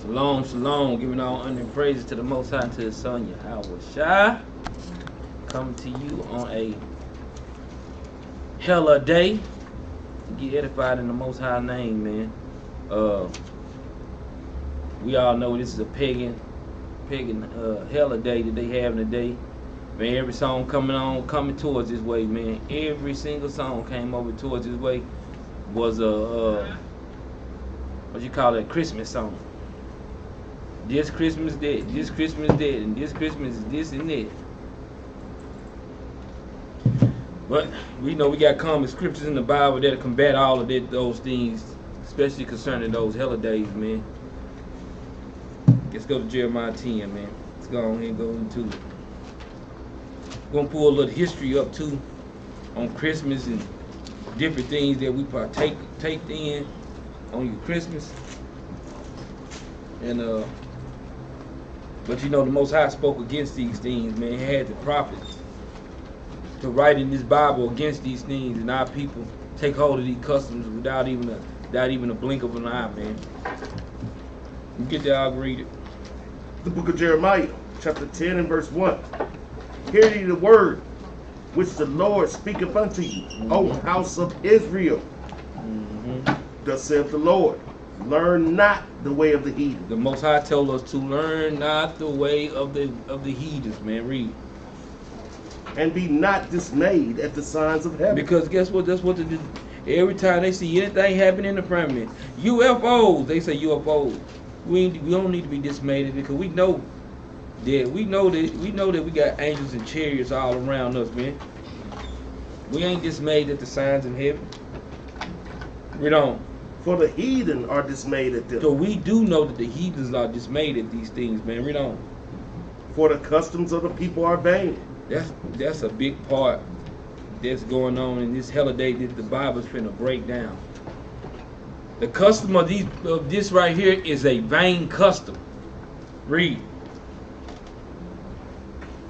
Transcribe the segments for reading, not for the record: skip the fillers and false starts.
Shalom, shalom, giving all honor and praises to the Most High and to His Son, Yahweh Shai. Coming to you on a hella day. Get edified in the Most High name, man. We all know this is a pagan hella day that they having today. Man, every song coming towards this way, man. Every single song came over towards this way was a what you call it, a Christmas song. This Christmas that, this Christmas that, and this Christmas is this and that. But we know we got common scriptures in the Bible that'll combat all of those things, especially concerning those holidays, man. Let's go to Jeremiah 10, man. Let's go on here and go into it. We're gonna pull a little history up too on Christmas and different things that we partake in on your Christmas. And but you know, the Most High spoke against these things, man. He had the prophets to write in this Bible against these things, and our people take hold of these customs without even a blink of an eye, man. You get there, I'll read it. The book of Jeremiah, chapter 10 and verse 1. Hear ye the word which the Lord speaketh unto you, O house of Israel. Thus saith the Lord, learn not the way of the heathen. The Most High told us to learn not the way of the heathens, man. Read. And be not dismayed at the signs of heaven. Because guess what? That's what they do. Every time they see anything happening in the firmament, UFOs, they say UFOs. We don't need to be dismayed at it, because we know that we got angels and chariots all around us, man. We ain't dismayed at the signs in heaven. We don't. For the heathen are dismayed at them. So we do know that the heathens are dismayed at these things, man. We don't. For the customs of the people are vain. That's a big part that's going on in this holiday that the Bible's finna break down. The custom of this right here is a vain custom. Read.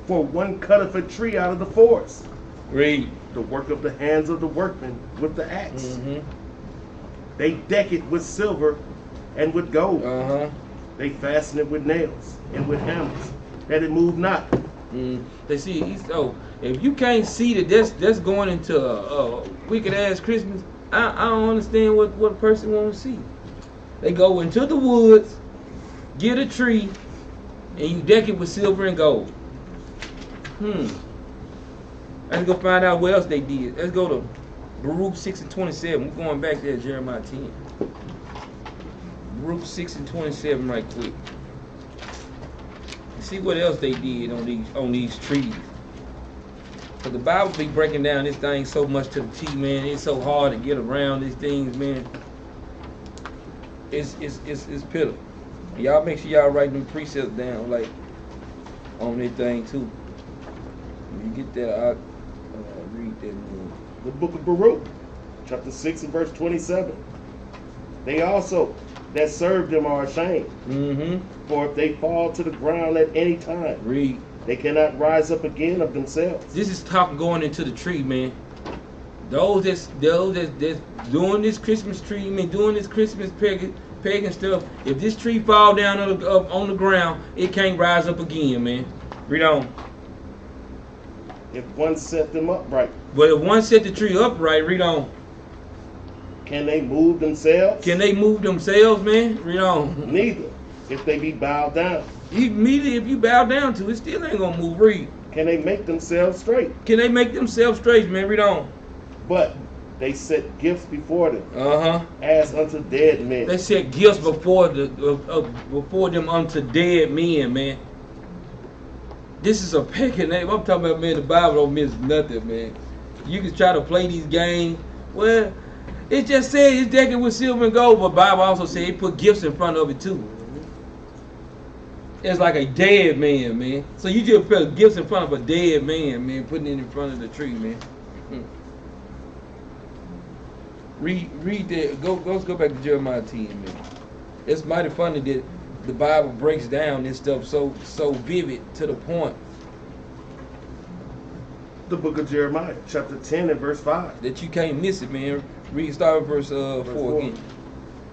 For one cutteth a tree out of the forest. Read. The work of the hands of the workmen with the axe. They deck it with silver and with gold. They fasten it with nails and with hammers, that it move not. They see, so if you can't see that that's going into a wicked ass Christmas, I don't understand what a person wants to see. They go into the woods, get a tree, and you deck it with silver and gold. Let's go find out what else they did. Let's go to Baruch 6 and 27. We're going back there to Jeremiah 10. Baruch 6 and 27 right quick. See what else they did on these trees. But the Bible be breaking down this thing so much to the T, man. It's so hard to get around these things, man. It's pitiful. Y'all make sure y'all write them precepts down, like on this thing too. When you get there, I'll read that. The book of Baruch, chapter 6 and verse 27. They also that serve them are ashamed. For if they fall to the ground at any time, read, they cannot rise up again of themselves. This is talking going into the tree, man. Those that's doing this Christmas tree, man, doing this Christmas pagan stuff. If this tree fall down on the ground, it can't rise up again, man. Read on. If one set them upright. But if one set the tree upright, read on. Can they move themselves? Can they move themselves, man? Read on. Neither, if they be bowed down. Immediately, if you bow down to it, still ain't gonna move. Read. Can they make themselves straight? Can they make themselves straight, man? Read on. But they set gifts before them. As unto dead men. They set gifts before them unto dead men, man. This is a pagan name. I'm talking about, man, the Bible don't miss nothing, man. You can try to play these games. Well, it just said it's decked with silver and gold, but the Bible also said it put gifts in front of it too. It's like a dead man, man. So you just put gifts in front of a dead man, man, putting it in front of the tree, man. Read that. Let's go back to Jeremiah 10, man. It's mighty funny that the Bible breaks down this stuff so vivid to the point. The book of Jeremiah, chapter 10 and verse 5. That you can't miss it, man. Read, start with verse 4 again.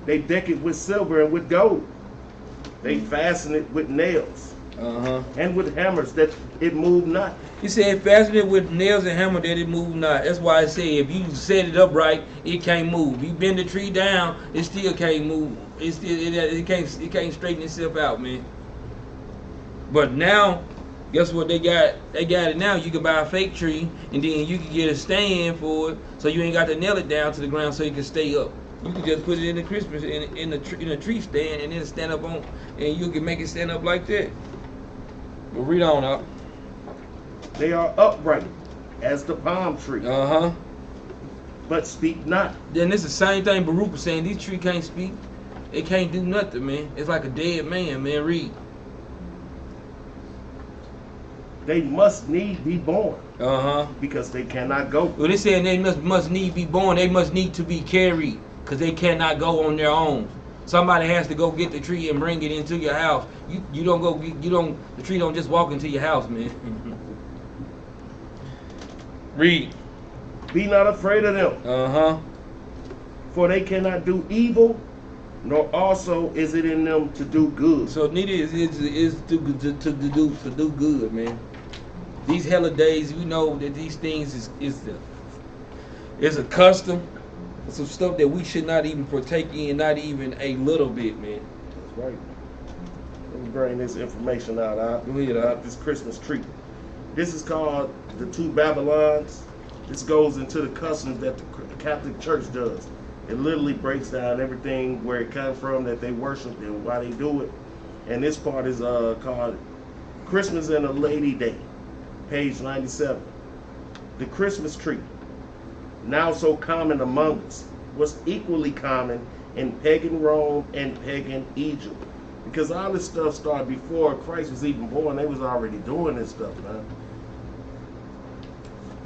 They deck it with silver and with gold. They fasten it with nails Uh-huh. and with hammers that it move not. He said, fasten it with nails and hammer that it move not. That's why I say if you set it up right, it can't move. You bend the tree down, it still can't move. It can't straighten itself out, man. But now, guess what they got? They got it now. You can buy a fake tree, and then you can get a stand for it, so you ain't got to nail it down to the ground so it can stay up. You can just put it in the Christmas in a tree stand, and then stand up on, and you can make it stand up like that. But read on up. They are upright as the palm tree, Uh-huh. but speak not. Then it's the same thing Baruch was saying. These trees can't speak. It can't do nothing, man. It's like a dead man, man. Read. They must need be born, Uh-huh. because they cannot go. Well, they saying they must need be born. They must need to be carried, because they cannot go on their own. Somebody has to go get the tree and bring it into your house. You don't go. The tree don't just walk into your house, man. Read. Be not afraid of them, Uh-huh. for they cannot do evil, nor also is it in them to do good. So neither is to do good, man. These hella days, we know that these things is a custom, some stuff that we should not even partake in, not even a little bit, man. That's right. Let me bring this information out. Go ahead, about this Christmas tree. This is called the two Babylons. This goes into the customs that the Catholic Church does. It literally breaks down everything where it comes from, that they worship and why they do it. And this part is called Christmas and a Lady Day, page 97. The Christmas tree, now so common among us, was equally common in pagan Rome and pagan Egypt. Because all this stuff started before Christ was even born. They was already doing this stuff, man.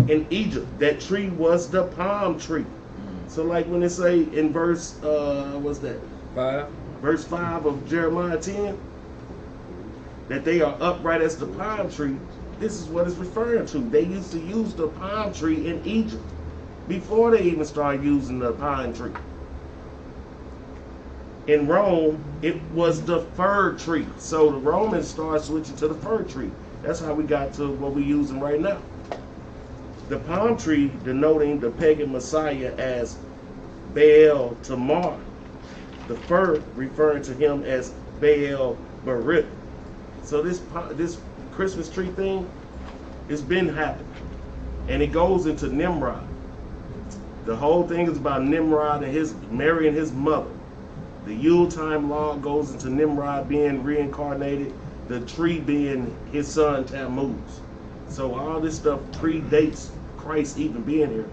In Egypt, that tree was the palm tree. So like when they say in verse, what's that? 5. Verse 5 of Jeremiah 10, that they are upright as the palm tree, this is what it's referring to. They used to use the palm tree in Egypt before they even started using the pine tree. In Rome, it was the fir tree. So the Romans started switching to the fir tree. That's how we got to what we're using right now. The palm tree denoting the pagan Messiah as Baal Tamar. The fir referring to him as Baal Berith. So this Christmas tree thing, it's been happening. And it goes into Nimrod. The whole thing is about Nimrod and his marrying his mother. The Yuletime law goes into Nimrod being reincarnated, the tree being his son Tammuz. So all this stuff predates Christ even being here.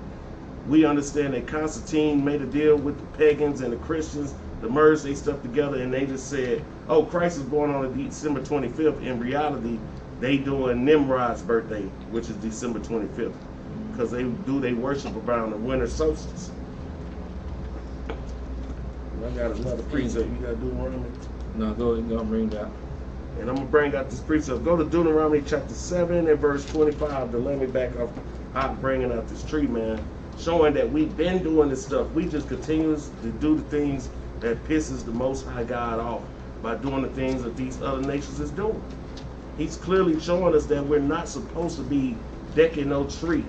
We understand that Constantine made a deal with the pagans and the Christians to merge their stuff together, and they just said, oh, Christ is born on December 25th. In reality, they doing Nimrod's birthday, which is December 25th, because they worship around the winter solstice. I got another precept. You got Deuteronomy? No, go ahead and bring that. And I'm going to bring out this precept. Go to Deuteronomy chapter 7 and verse 25 to let me back off out bringing out this tree, man. Showing that we've been doing this stuff. We just continue to do the things that pisses the Most High God off by doing the things that these other nations is doing. He's clearly showing us that we're not supposed to be decking no tree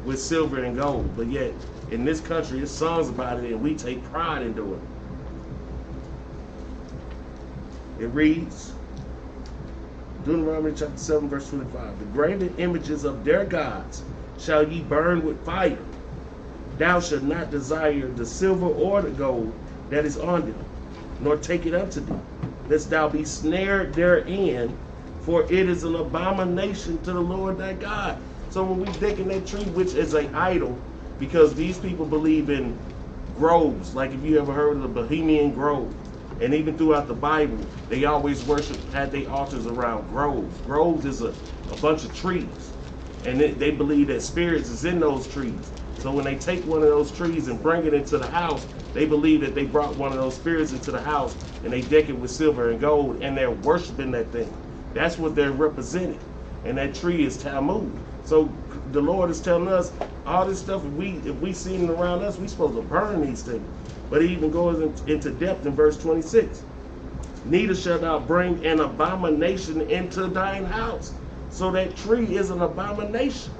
with silver and gold. But yet, in this country, it's songs about it, and we take pride in doing it. It reads, Deuteronomy chapter 7, verse 25. The graven images of their gods shall ye burn with fire. Thou shalt not desire the silver or the gold that is on them, nor take it unto thee, lest thou be snared therein, for it is an abomination to the Lord thy God. So when we decking that tree, which is an idol, because these people believe in groves, like if you ever heard of the Bohemian Grove, and even throughout the Bible, they always had their altars around groves. Groves is a bunch of trees, and they believe that spirits is in those trees. So when they take one of those trees and bring it into the house, they believe that they brought one of those spirits into the house, and they deck it with silver and gold, and they're worshiping that thing. That's what they're representing, and that tree is Tammuz. So the Lord is telling us all this stuff. If we see it around us, we're supposed to burn these things. But it even goes into depth in verse 26. Neither shalt thou bring an abomination into thine house. So that tree is an abomination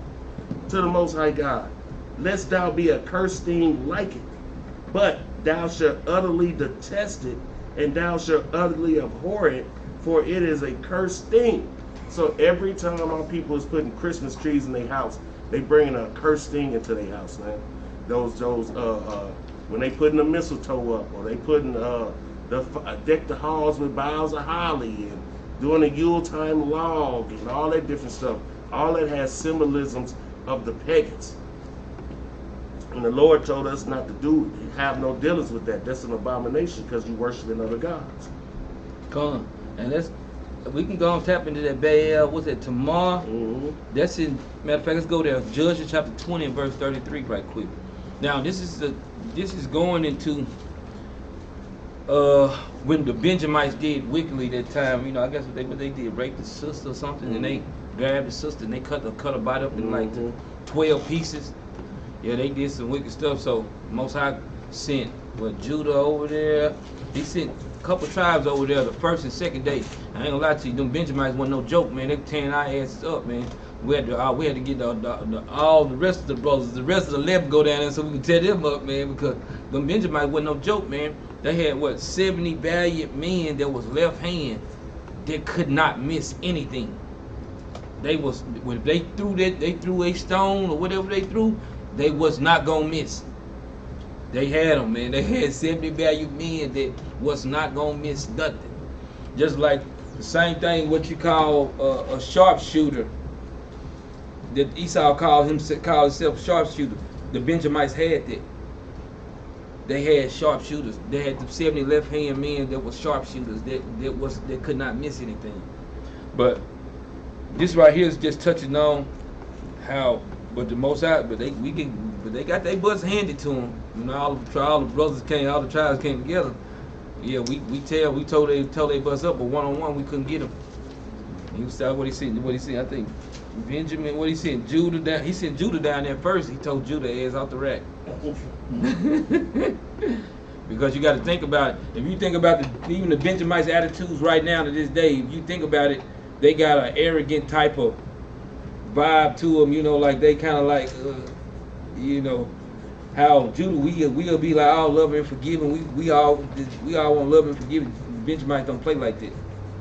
to the Most High God. Lest thou be a cursed thing like it. But thou shalt utterly detest it, and thou shalt utterly abhor it, for it is a cursed thing. So every time our people is putting Christmas trees in their house, they bringing a cursed thing into their house, man. Those when they putting the mistletoe up, or they putting deck the halls with boughs of holly, and doing a Yuletide log and all that different stuff. All that has symbolisms of the pagans. And the Lord told us not to do it. Have no dealings with that. That's an abomination because you worshiping other gods. Come on. And we can go and tap into that Baal. What's that, tomorrow? That's in, matter of fact, let's go there. Judges chapter 20 and verse 33 right quick. Now this is going into when the Benjamites did wickedly that time. You know, I guess what they did, rape the sister or something, and they grabbed the sister and they cut her body up in like 12 pieces. Yeah, they did some wicked stuff. So Most High sent Judah over there. He sent a couple tribes over there the first and second day. I ain't gonna lie to you, them Benjamites wasn't no joke, man. They were tearing our asses up, man. We had to get all the rest of the brothers, the rest of the left go down there so we can tear them up, man. Because them Benjamites wasn't no joke, man. They had 70 valiant men that was left hand that could not miss anything. They was, when they threw a stone or whatever they threw, they was not gonna miss. They had them, man. They had 70 valiant men that was not gonna miss nothing. Just like the same thing, what you call a sharpshooter. That Esau called himself sharpshooter. The Benjamites had that. They had sharpshooters. They had the 70 left-hand men that was sharpshooters that could not miss anything. But this right here is just touching on how, but the Most High, but they got their butts handed to them. You know, all the brothers came, all the tribes came together. Yeah, we told they butts up, but one-on-one we couldn't get them. He said what he said. I think Benjamin, what he sent Judah down. He sent Judah down there first. He told Judah ass off the rack. Because you got to think about it. If you think about even the Benjamites' attitudes right now to this day, if you think about it, they got an arrogant type of vibe to them. You know, like they kind of like, you know, how Judah we'll be like all loving and forgiving. We all want love and forgiving. Benjamites don't play like that.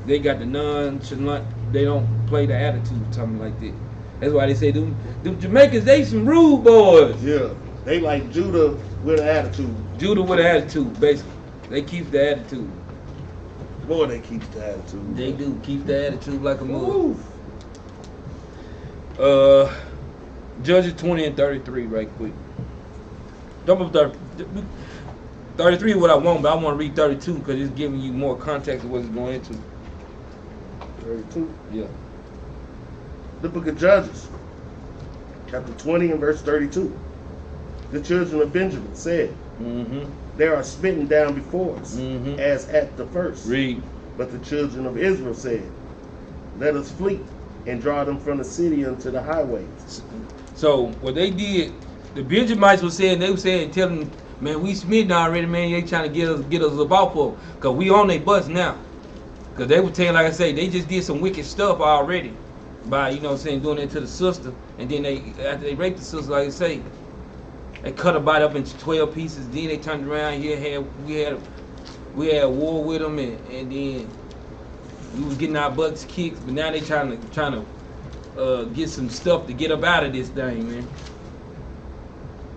They got the nonchalant. They don't play the attitude, something like that. That's why they say them Jamaicans, they some rude boys. Yeah, they like Judah with an attitude. Judah with an attitude, basically. They keep the attitude. Boy, they keep the attitude. They do keep the attitude like a move. Judges 20 and 33, right quick. 33 is what I want, but I want to read 32 because it's giving you more context of what it's going into. 32? Yeah. The book of Judges, chapter 20 and verse 32. The children of Benjamin said, they are smitten down before us, as at the first. Read. But the children of Israel said, let us flee and draw them from the city unto the highways. So what they did, the Benjamites were saying, telling them, man, we smitten already, man. They trying to get us up off of them, because we on their butts now. Because they were telling, like I say, they just did some wicked stuff already by, you know what I'm saying, doing it to the sister. And then after they raped the sister, like I say, they cut her body up into 12 pieces. Then they turned around here, we had a war with them, and then we was getting our butts kicked. But now they trying to get some stuff to get up out of this thing, man.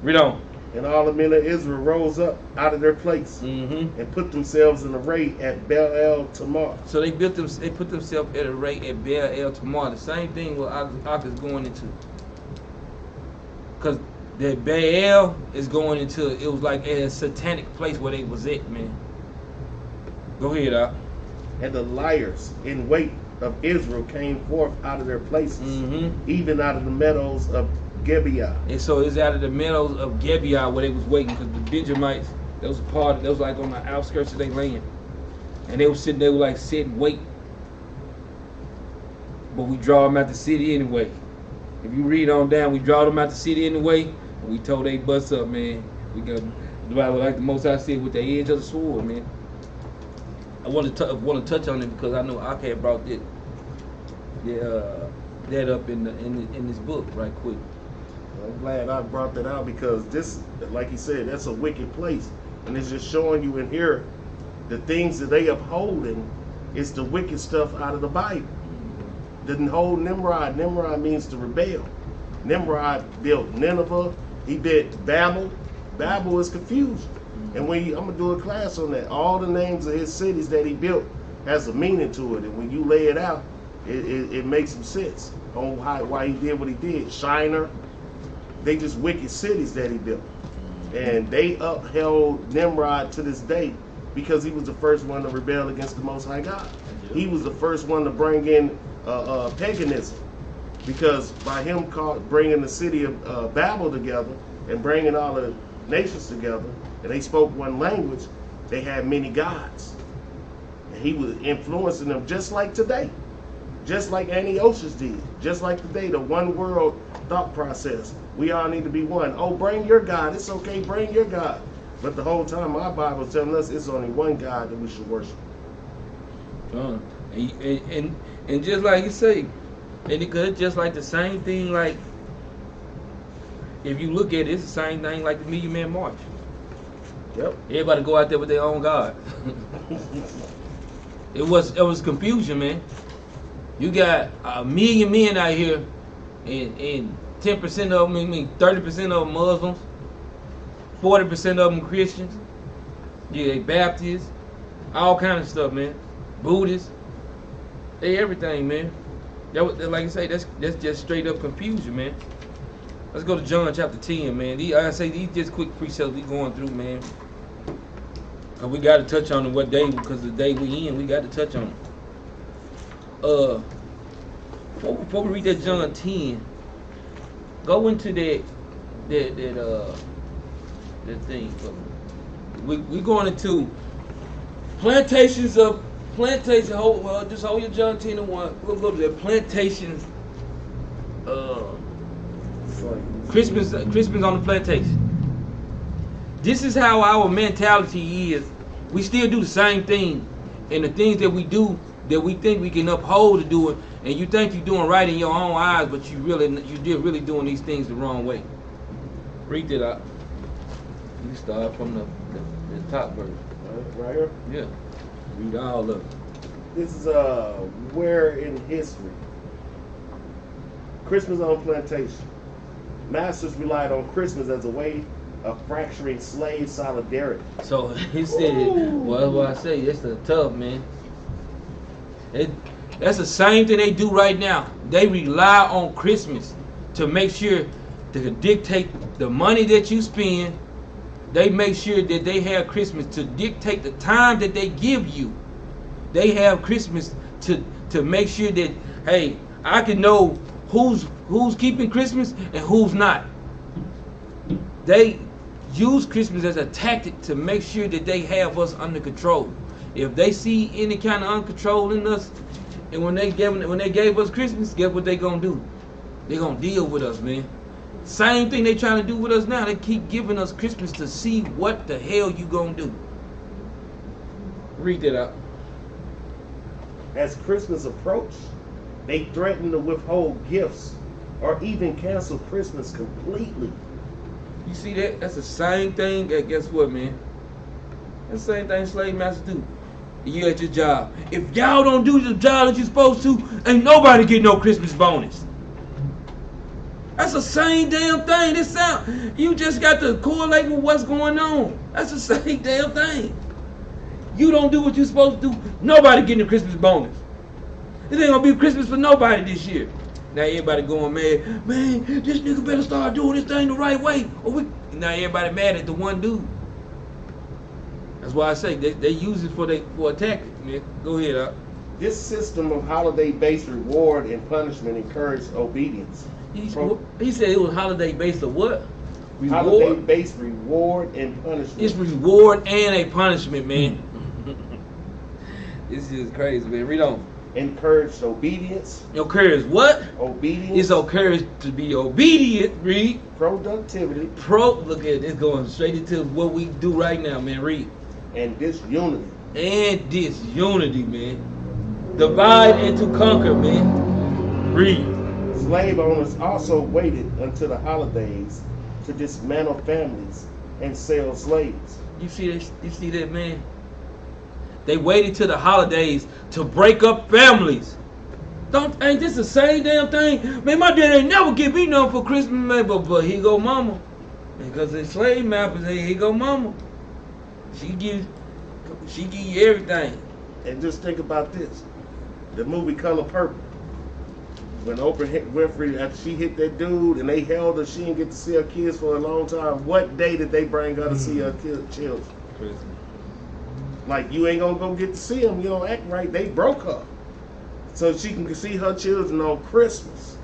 Read on. And all the men of Israel rose up out of their place and put themselves in array at Baal-Tamar. So they put themselves at array at Baal-Tamar. The same thing what Ak is going into. Because the Baal is going into, it was like a satanic place where they was at, man. Go ahead, Ak. And the liars in wait of Israel came forth out of their places, even out of the meadows of Gibeah. And so it's out of the meadows of Gibeah where they was waiting, because the Benjamites, that was like on the outskirts of their land. And they were like sitting wait. But we draw them out the city anyway. If you read on down, we draw them out the city anyway, and we told they bust up, man. We got the Bible, like the Most High said, with the edge of the sword, man. want to touch on it because I know Ak had brought that up in this book right quick. I'm glad I brought that out because this, like he said, that's a wicked place, and it's just showing you in here the things that they upholding is the wicked stuff out of the Bible. Didn't hold Nimrod. Nimrod means to rebel. Nimrod built Nineveh. He built Babel. Babel is confusion. And when I'm gonna do a class on that, all the names of his cities that he built has a meaning to it, and when you lay it out, it makes some sense on why he did what he did. Shinar, they just wicked cities that he built, and they upheld Nimrod to this day because he was the first one to rebel against the Most High God. He was the first one to bring in paganism, because by him bringing the city of Babel together and bringing all the nations together, and they spoke one language, they had many gods, and he was influencing them just like today, just like Antiochus did, just like today, the one world thought process. We all need to be one. Oh, bring your God. It's okay, bring your God. But the whole time our Bible is telling us it's only one God that we should worship. And just like you say, and it could just like the same thing, like if you look at it, it's the same thing like the Million Man March. Yep. Everybody go out there with their own God. It was confusion, man. You got 1 million men out here, and 10% of them, 30% of them Muslims, 40% of them Christians. Yeah, they Baptists, all kind of stuff, man. Buddhists, they everything, man. Like you say, that's just straight up confusion, man. Let's go to John chapter 10, man. These just quick precepts we going through, man. We got to touch on it what day, because the day we in, we got to touch on it. Before we read that John 10, go into that thing. We going into plantations. Just hold your John 10 and 1. We'll go to the plantations. Christmas on the plantation. This is how our mentality is. We still do the same thing, and the things that we do that we think we can uphold to do it, and you think you're doing right in your own eyes, but you're really doing these things the wrong way. Read that out. You start from the top verse. Right here? Yeah. Read all of it. This is where in history Christmas on plantation. Masters relied on Christmas as a way of fracturing slave solidarity. So he said, well, what I say, it's the tough, man. That's the same thing they do right now. They rely on Christmas to make sure to dictate the money that you spend. They make sure that they have Christmas to dictate the time that they give you. They have Christmas to make sure that, hey, I can know who's keeping Christmas and who's not. They use Christmas as a tactic to make sure that they have us under control. If they see any kind of uncontrol in us, and when they gave us Christmas, guess what they gonna do? They gonna deal with us, man. Same thing they trying to do with us now. They keep giving us Christmas to see what the hell you gonna do. Read that out. As Christmas approached, they threatened to withhold gifts or even cancel Christmas completely. You see that? That's the same thing. Guess what, man? That's the same thing slave masters do. You at your job. If y'all don't do the job that you're supposed to, ain't nobody get no Christmas bonus. That's the same damn thing. You just got to correlate with what's going on. That's the same damn thing. You don't do what you're supposed to do, nobody getting a Christmas bonus. It ain't gonna be Christmas for nobody this year. Now everybody going mad. Man, this nigga better start doing this thing the right way. Now everybody mad at the one dude. That's why I say they use it for a tactic, man. Go ahead, This system of holiday-based reward and punishment encouraged obedience. He said it was holiday-based of what? Reward? Holiday-based reward and punishment. It's reward and a punishment, man. This is crazy, man. Read on. Encouraged obedience. Encouraged what? Obedience. It's encouraged to be obedient. Read. Productivity. Look at it. It's going straight into what we do right now, man. Read. And disunity. and disunity, man. Divide and to conquer, man. Read. Slave owners also waited until the holidays to dismantle families and sell slaves. You see that, man? They waited till the holidays to break up families. Ain't this the same damn thing? Man, my dad ain't never give me nothing for Christmas, man, but here go mama. Because the slave masters say, here go mama. She give you everything. And just think about this. The movie Color Purple. When Oprah Winfrey, after she hit that dude and they held her, she didn't get to see her kids for a long time. What day did they bring her to see her children? Christmas. Like, you ain't gonna go get to see them. You don't act right. They broke her. So she can see her children on Christmas.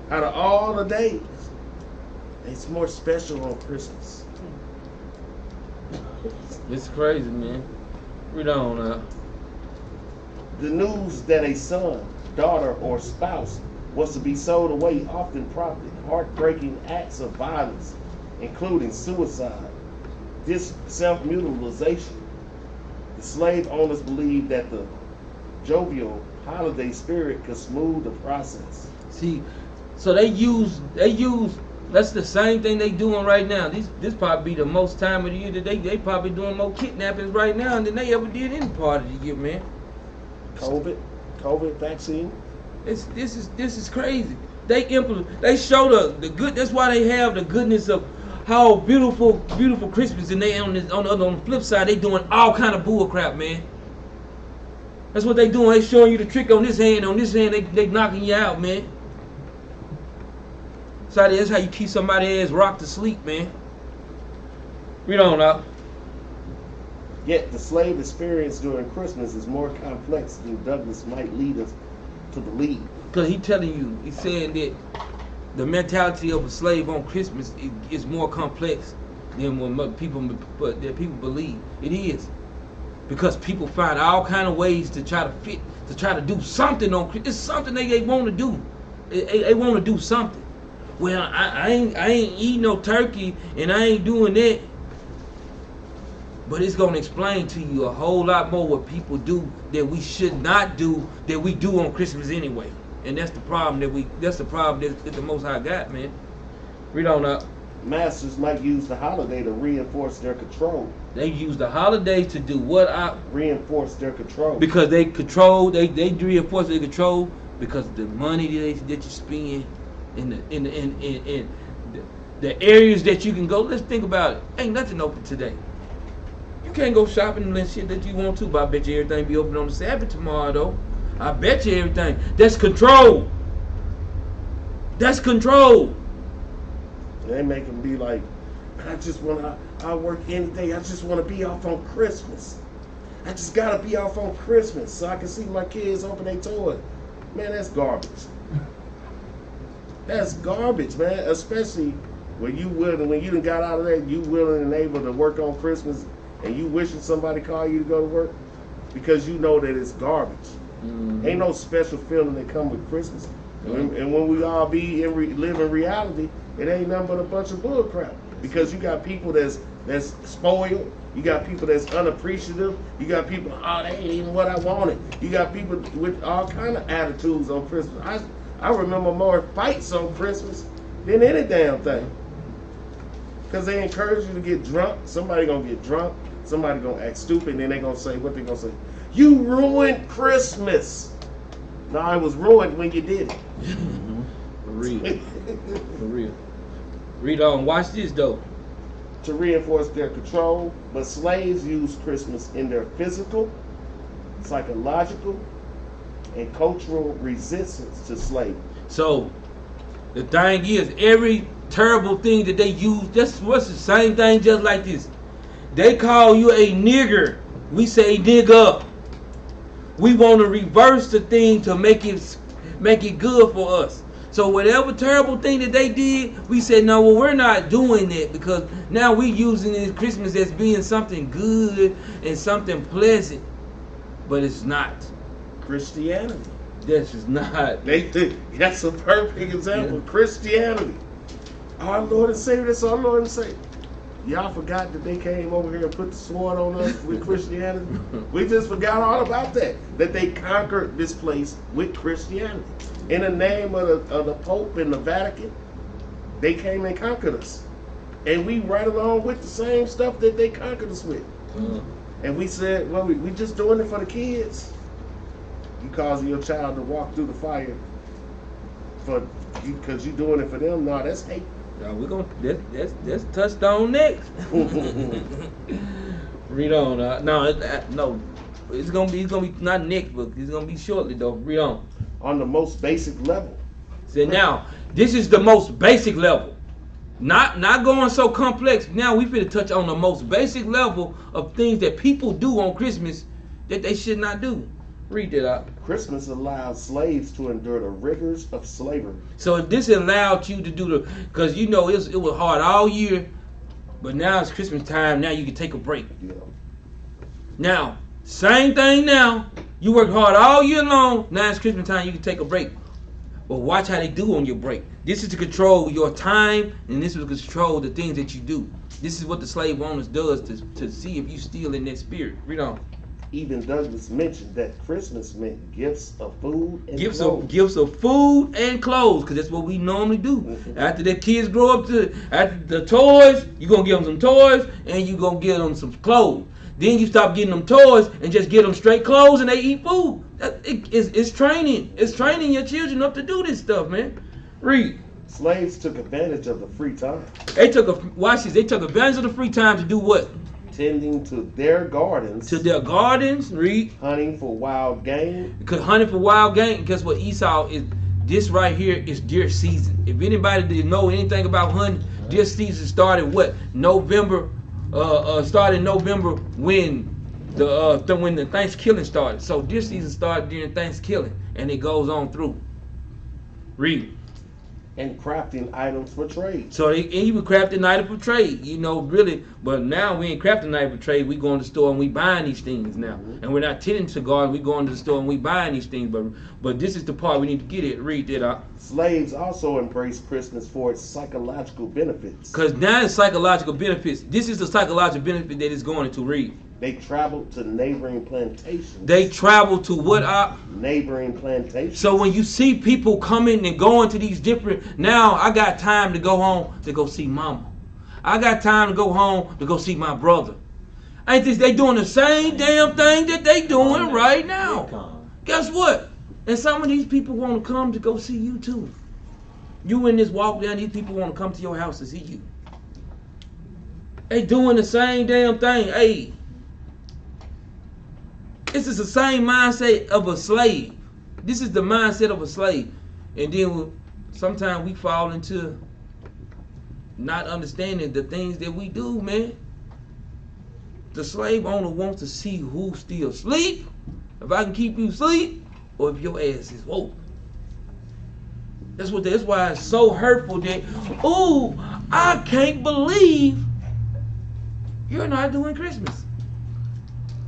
Out of all the days, it's more special on Christmas. It's crazy, man. Read on. The news that a son, daughter, or spouse was to be sold away often prompted heartbreaking acts of violence, including suicide, this self-mutilation. The slave owners believed that the jovial holiday spirit could smooth the process. See, so they use that's the same thing they doing right now. This probably be the most time of the year that they probably doing more kidnappings right now than they ever did any part of the year, man. COVID vaccine. This is crazy. They show the good. That's why they have the goodness of how beautiful Christmas, and they on the flip side they doing all kind of bull crap, man. That's what they doing. They showing you the trick on this hand. On this hand, they knocking you out, man. So that's how you keep somebody ass rocked to sleep, man. Read on up. Yet the slave experience during Christmas is more complex than Douglas might lead us to believe. Because he's saying that the mentality of a slave on Christmas is more complex than what people believe. It is. Because people find all kind of ways to try to do something on Christmas. It's something they want to do. They want to do something. Well, I ain't eating no turkey and I ain't doing that. But it's gonna explain to you a whole lot more what people do that we should not do that we do on Christmas anyway. And that's the problem that the Most High got, man. Read on up. Masters might use the holiday to reinforce their control. They use the holiday to do what? Reinforce their control. Because they control. They reinforce their control because the money that you spend in the areas that you can go. Let's think about it. Ain't nothing open today. You can't go shopping and shit that you want to, but I bet you everything be open on the Sabbath tomorrow, though. I bet you everything. That's control. That's control. They make them be like, I work any day. I just want to be off on Christmas. I just got to be off on Christmas so I can see my kids open their toys. Man, that's garbage. That's garbage, man. Especially when you done got out of that, you willing and able to work on Christmas and you wishing somebody call you to go to work because you know that it's garbage. Mm-hmm. Ain't no special feeling that come with Christmas. Mm-hmm. And when we all live in reality, it ain't nothing but a bunch of bull crap. Because you got people that's spoiled. You got people that's unappreciative. You got people, oh, they ain't even what I wanted. You got people with all kind of attitudes on Christmas. I remember more fights on Christmas than any damn thing. Because they encourage you to get drunk. Somebody gonna get drunk. Somebody gonna act stupid. And then they gonna say, what they gonna say? You ruined Christmas. No, it was ruined when you did it. For real. For real. Read on. Watch this though. To reinforce their control, but slaves use Christmas in their physical, psychological, and cultural resistance to slavery. So, the thing is, every terrible thing that they use, what's the same thing just like this. They call you a nigger. We say nigga. We want to reverse the thing to make it good for us. So whatever terrible thing that they did, we said, no, well, we're not doing that because now we're using this Christmas as being something good and something pleasant. But it's not. Christianity. This is not. That's a perfect example. Yeah. Christianity. Our Lord and Savior, that's our Lord and Savior. Y'all forgot that they came over here and put the sword on us with Christianity? We just forgot all about that. That they conquered this place with Christianity. In the name of the Pope and the Vatican, they came and conquered us. And we right along with the same stuff that they conquered us with. And we said, well, we just doing it for the kids. You causing your child to walk through the fire because you doing it for them? No, that's hate. No, we're gonna that's touchdown next. Read on. No, it's gonna be not next book. It's gonna be shortly though. Read on. On the most basic level. So now this is the most basic level. Not going so complex. Now we finna touch on the most basic level of things that people do on Christmas that they should not do. Read that out. Christmas allowed slaves to endure the rigors of slavery. So if this allowed you to do because you know it was hard all year, but now it's Christmas time. Now you can take a break. Yeah. Now, same thing now. You worked hard all year long. Now it's Christmas time. You can take a break. But watch how they do on your break. This is to control your time, and this is to control the things that you do. This is what the slave owners does to see if you still in that spirit. Read on. Even Douglas mentioned that Christmas meant gifts of food and clothes. Gifts of food and clothes, because that's what we normally do. After the kids grow up after the toys, you're going to give them some toys and you're going to give them some clothes. Then you stop getting them toys and just give them straight clothes and they eat food. It's training. It's training your children up to do this stuff, man. Read. Slaves took advantage of the free time. They took advantage of the free time to do what? Tending to their gardens. Read. Hunting for wild game. Because hunting for wild game, guess what Esau is? This right here is deer season. If anybody didn't know anything about hunting, deer season started what? November. Started November when the Thanksgiving started. So deer season started during Thanksgiving, and it goes on through. Read. And crafting items for trade. So he was crafting items for trade, really. But now we ain't crafting items for trade. We go in the store and we buying these things now. And we're not tending to God. We go into the store and we buying these things. But this is the part we need to get it. Read that out. Slaves also embrace Christmas for its psychological benefits. Because now it's psychological benefits. This is the psychological benefit that it's going to. Read. They traveled to neighboring plantations. They traveled to what? Neighboring plantations. So when you see people coming and going to these different, now I got time to go home to go see mama. I got time to go home to go see my brother. Ain't this, they doing the same damn thing that they doing right now. Guess what? And some of these people want to come to go see you too. You in this walk down, these people want to come to your house to see you. They doing the same damn thing. Hey. This is the same mindset of a slave. This is the mindset of a slave. And then sometimes we fall into not understanding the things that we do, man. The slave owner wants to see who still sleep, if I can keep you asleep, or if your ass is woke. That's why it's so hurtful that, ooh, I can't believe you're not doing Christmas.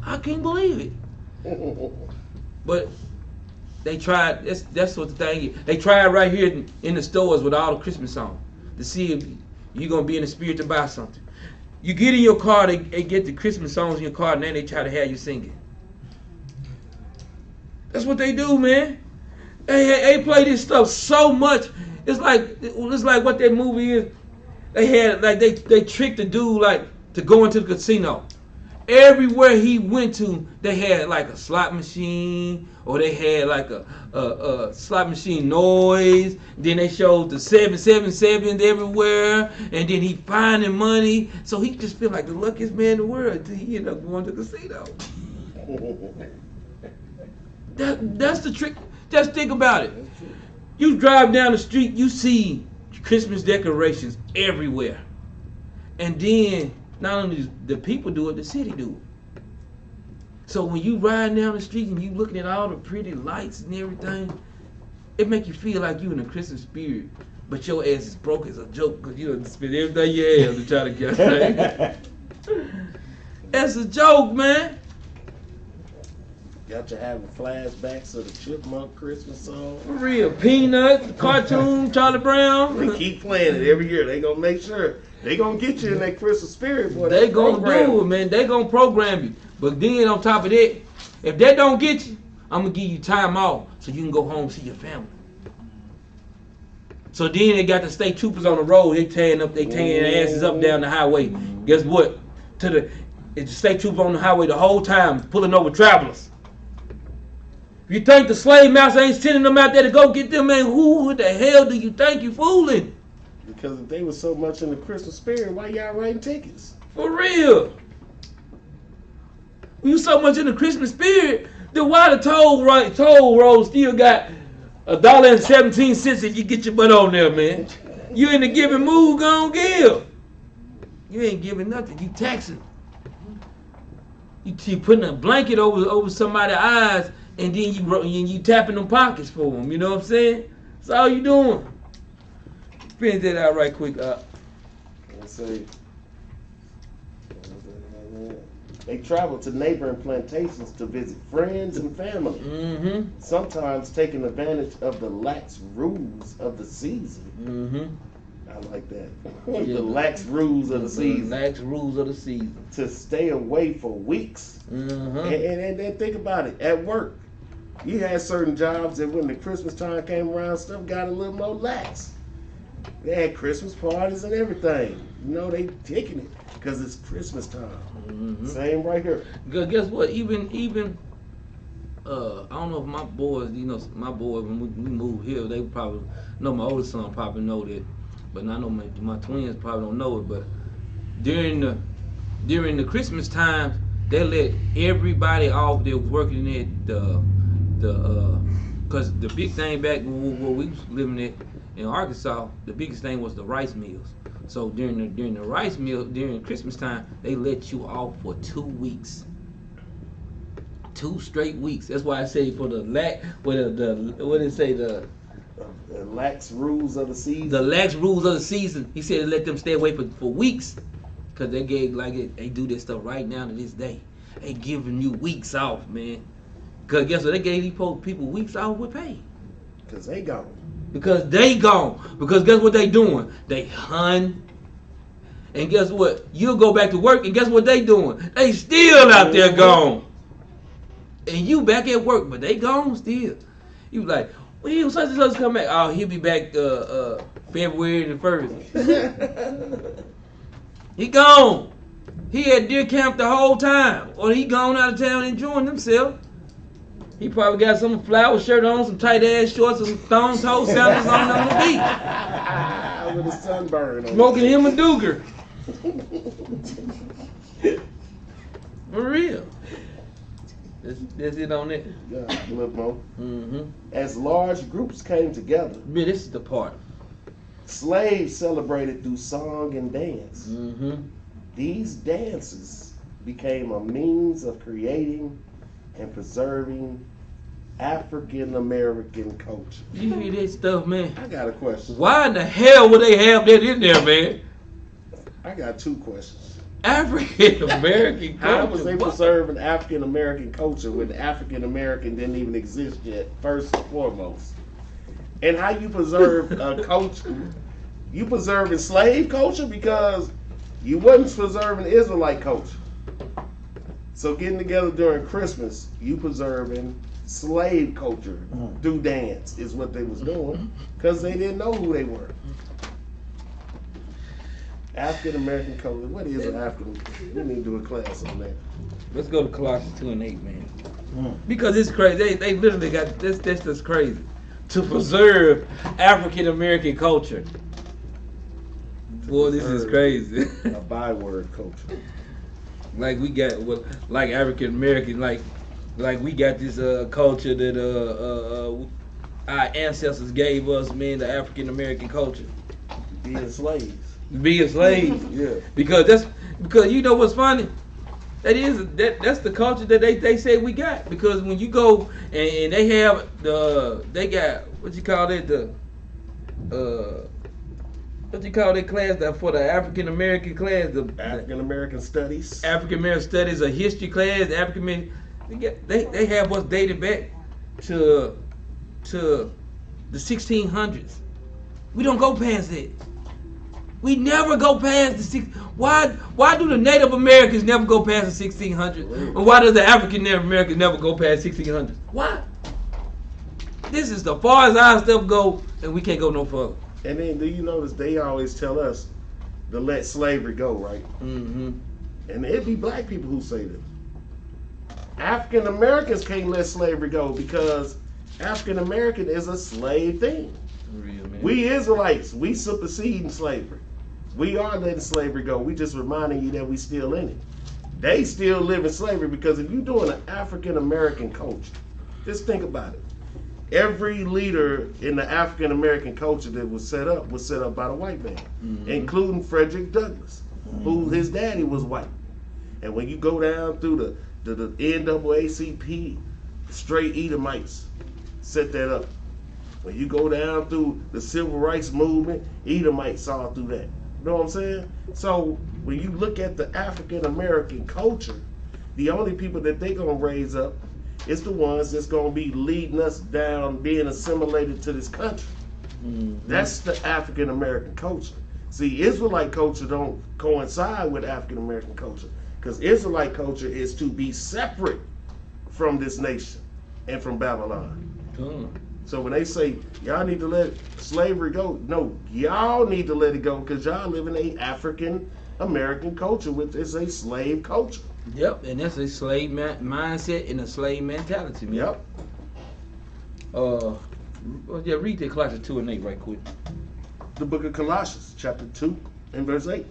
I can't believe it. But they tried. That's what the thing is. They tried right here in the stores with all the Christmas songs to see if you're gonna be in the spirit to buy something. You get in your car, they get the Christmas songs in your car, and then they try to have you singing. That's what they do, man. They play this stuff so much. It's like what that movie is. They had they tricked the dude to go into the casino. Everywhere he went to, they had like a slot machine, or they had like a slot machine noise. Then they showed the 777 everywhere, and then he finding money. So he just feel like the luckiest man in the world until he end up going to the casino. That's the trick. Just think about it. You drive down the street, you see Christmas decorations everywhere, and then not only the people do it, the city do it. So when you ride down the street and you looking at all the pretty lights and everything, it make you feel like you in the Christmas spirit, but your ass is broke as a joke because you done spend everything you have to try to get right. That's a joke, man. Got you having flashbacks of the Chipmunk Christmas song. For real. Peanuts, cartoon, Charlie Brown. They keep playing it every year. They gonna make sure they gonna get you in that Christmas spirit. Boy, They gonna do it, man. They gonna program you. But then on top of that, if that don't get you, I'm gonna give you time off so you can go home and see your family. So then they got the state troopers on the road. They tearing their asses up down the highway. Guess what? It's the state troopers on the highway the whole time pulling over travelers. If you think the slave master ain't sending them out there to go get them, man, who the hell do you think you fooling? Because if they was so much in the Christmas spirit, why y'all writing tickets? For real. You so much in the Christmas spirit, then why the toll road still got $1.17 if you get your butt on there, man? You in the giving mood, gon' give. You ain't giving nothing. You taxing. You putting a blanket over somebody's eyes, and then you tapping them pockets for them. You know what I'm saying? That's all you doing. Finish that out right quick. Let's see. They travel to neighboring plantations to visit friends and family. Mm-hmm. Sometimes taking advantage of the lax rules of the season. Mm-hmm. I like that. The lax rules of the season. Lax rules of the season. To stay away for weeks. Mm-hmm. And think about it. At work, you had certain jobs that when the Christmas time came around, stuff got a little more lax. They had Christmas parties and everything. You know, they taking it because it's Christmas time. Mm-hmm. Same right here. Guess what? Even I don't know if my boys, my boys when we moved here, they probably know. My oldest son probably know that, but I know my twins probably don't know it. But during the Christmas time, they let everybody off that was working at because the big thing back when we was living in Arkansas, the biggest thing was the rice mills. So during the rice mill, during Christmas time, they let you off for 2 weeks. 2 straight weeks. That's why I say for the lax rules of the season. The lax rules of the season. He said to let them stay away for weeks, because they gave they do this stuff right now to this day. They giving you weeks off, man. Because guess what? They gave these people weeks off with pay. Because they gone. Because guess what they doing? They hunt. And guess what? You'll go back to work, and guess what they doing? They still out there gone. And you back at work, but they gone still. You like, when such and such come back? Oh, he'll be back February the 1st. He gone. He at deer camp the whole time. Or he gone out of town enjoying himself. He probably got some flower shirt on, some tight ass shorts, and some stone toe sandals on the beach. With a sunburn on. Smoking him a dooger. For real. That's it on it. Yeah, a little more. Mm-hmm. As large groups came together, Man, this is the part. slaves celebrated through song and dance. Mm-hmm. These dances became a means of creating and preserving African American culture. You hear that stuff, man? I got a question. Why in the hell would they have that in there, man? I got 2 questions. African American culture. How was they preserving African American culture when African American didn't even exist yet, first and foremost? And how you preserve a culture? You preserving slave culture because you wasn't preserving Israelite culture. So getting together during Christmas, you preserving slave culture through dance is what they was doing because they didn't know who they were. African American culture. What is an African? We need to do a class on that. Let's go to Colossians 2:8, man. Because it's crazy. They literally got this. That's just crazy. To preserve African American culture. Boy, this is crazy. A byword culture. Like we got like African American, like we got this culture that our ancestors gave us, man. The African American culture. Being slaves. Being slaves. Yeah. Because you know what's funny? That's the culture that they say we got. Because when you go and they have they got what you call it what you call that class for the African American class? The African American studies. African American studies, a history class, African American. They have us dated back to the 1600s. We don't go past it. We never go past the six. Why do the Native Americans never go past the 1600s? And why does the African Americans never go past 1600s? Why? This is the far as our stuff go, and we can't go no further. And then, do you notice they always tell us to let slavery go, right? Mm-hmm. And it be black people who say this. African Americans can't let slavery go because African American is a slave thing. Real, man. We Israelites, we superseding slavery. We are letting slavery go. We just reminding you that we still in it. They still live in slavery because if you're doing an African American culture, just think about it. Every leader in the African American culture that was set up by the white man, including Frederick Douglass, who his daddy was white. And when you go down through the NAACP, straight Edomites set that up. When you go down through the civil rights movement, Edomites saw through that. You know what I'm saying? So when you look at the African American culture, the only people that they gonna raise up is the ones that's gonna be leading us down, being assimilated to this country. That's the African American culture. See, Israelite culture don't coincide with African American culture because Israelite culture is to be separate from this nation and from Babylon. So when they say y'all need to let slavery go, no, y'all need to let it go because y'all live in a African American culture, which is a slave culture. Yep, and that's a slave mindset and a slave mentality, man. Yep. Yeah, read that Colossians 2 and 8 right quick. The book of Colossians, chapter 2 and verse 8.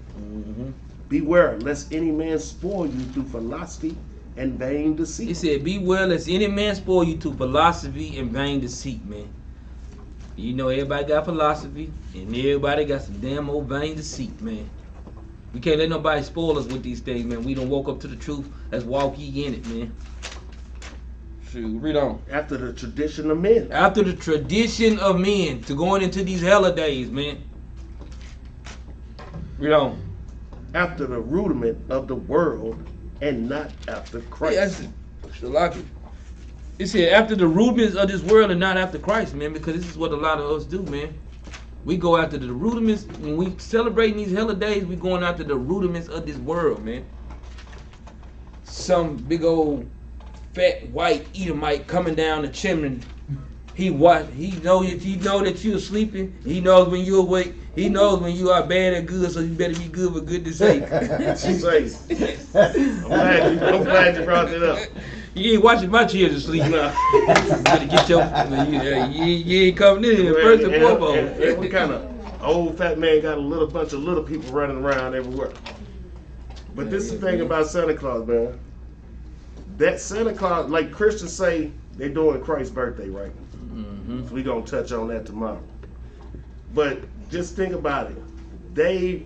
Beware lest any man spoil you through philosophy and vain deceit. He said, beware lest any man spoil you through philosophy and vain deceit, man. You know, everybody got philosophy and everybody got some damn old vain deceit, man. We can't let nobody spoil us with these things, man. We done woke up to the truth. Let's walk ye in it, man. Shoot, read on. After the tradition of men. After the tradition of men, to going into these holidays, man. Read on. After the rudiment of the world and not after Christ. Yeah, that's like it. It said after the rudiments of this world and not after Christ, man, because this is what a lot of us do, man. We go after the rudiments. When we celebrating these holidays, we going after the rudiments of this world, man. Some big old fat white Edomite coming down the chimney. He know that you're sleeping. He knows when you're awake. He knows when you are bad or good, so you better be good for goodness sake. I'm glad you brought that up. You ain't watching my children sleep. No. You better get you ain't coming in first and foremost. And what kind of old fat man got a bunch of little people running around everywhere? But this is the thing about Santa Claus, man. That Santa Claus, like Christians say, they're doing Christ's birthday, right? So we're going to touch on that tomorrow. But just think about it.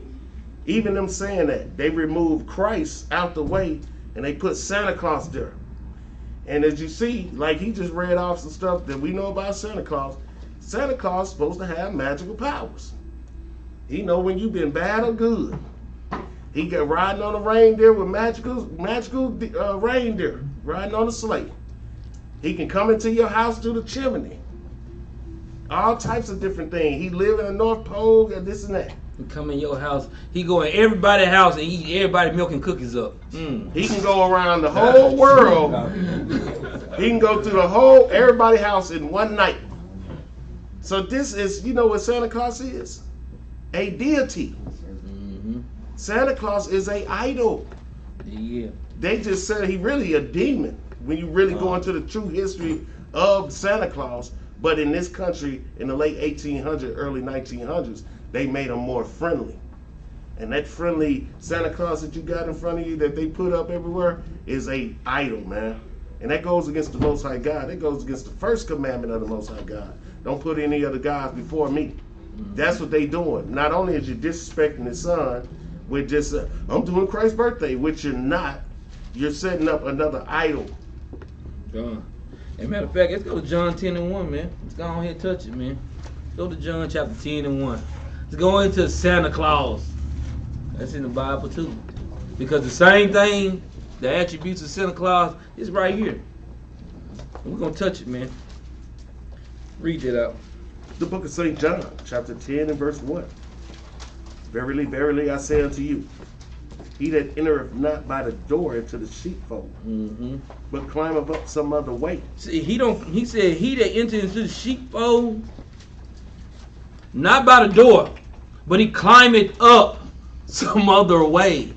Even them saying that, they removed Christ out the way and they put Santa Claus there. And as you see, like he just read off some stuff that we know about Santa Claus. Santa Claus is supposed to have magical powers. He know when you've been bad or good. He got riding on a reindeer with magical reindeer, riding on a sleigh. He can come into your house through the chimney. All types of different things. He live in the North Pole and this and that. He come in your house. He go in everybody's house and eat everybody milking cookies up. He can go around the whole world. He can go through everybody's house in one night. So this is, you know what Santa Claus is? A deity. Santa Claus is a idol. Yeah. They just said he really a demon when you really go into the true history of Santa Claus. But in this country, in the late 1800s, early 1900s, they made him more friendly. And that friendly Santa Claus that you got in front of you that they put up everywhere is a idol, man. And that goes against the Most High God. That goes against the first commandment of the Most High God. Don't put any other gods before me. That's what they doing. Not only is you disrespecting his son with just, I'm doing Christ's birthday, which you're not. You're setting up another idol. John. As a matter of fact, let's go to John 10 and 1, man. Let's go on here and touch it, man. Go to John chapter 10 and 1. Let's go into Santa Claus. That's in the Bible too. Because the same thing the attributes of Santa Claus, is right here. We're going to touch it, man. Read it out. The book of St. John, chapter 10 and verse 1. Verily, verily, I say unto you, he that entereth not by the door into the sheepfold, but climbeth up some other way. See, he said, he that enters into the sheepfold, not by the door, but he climbeth up some other way.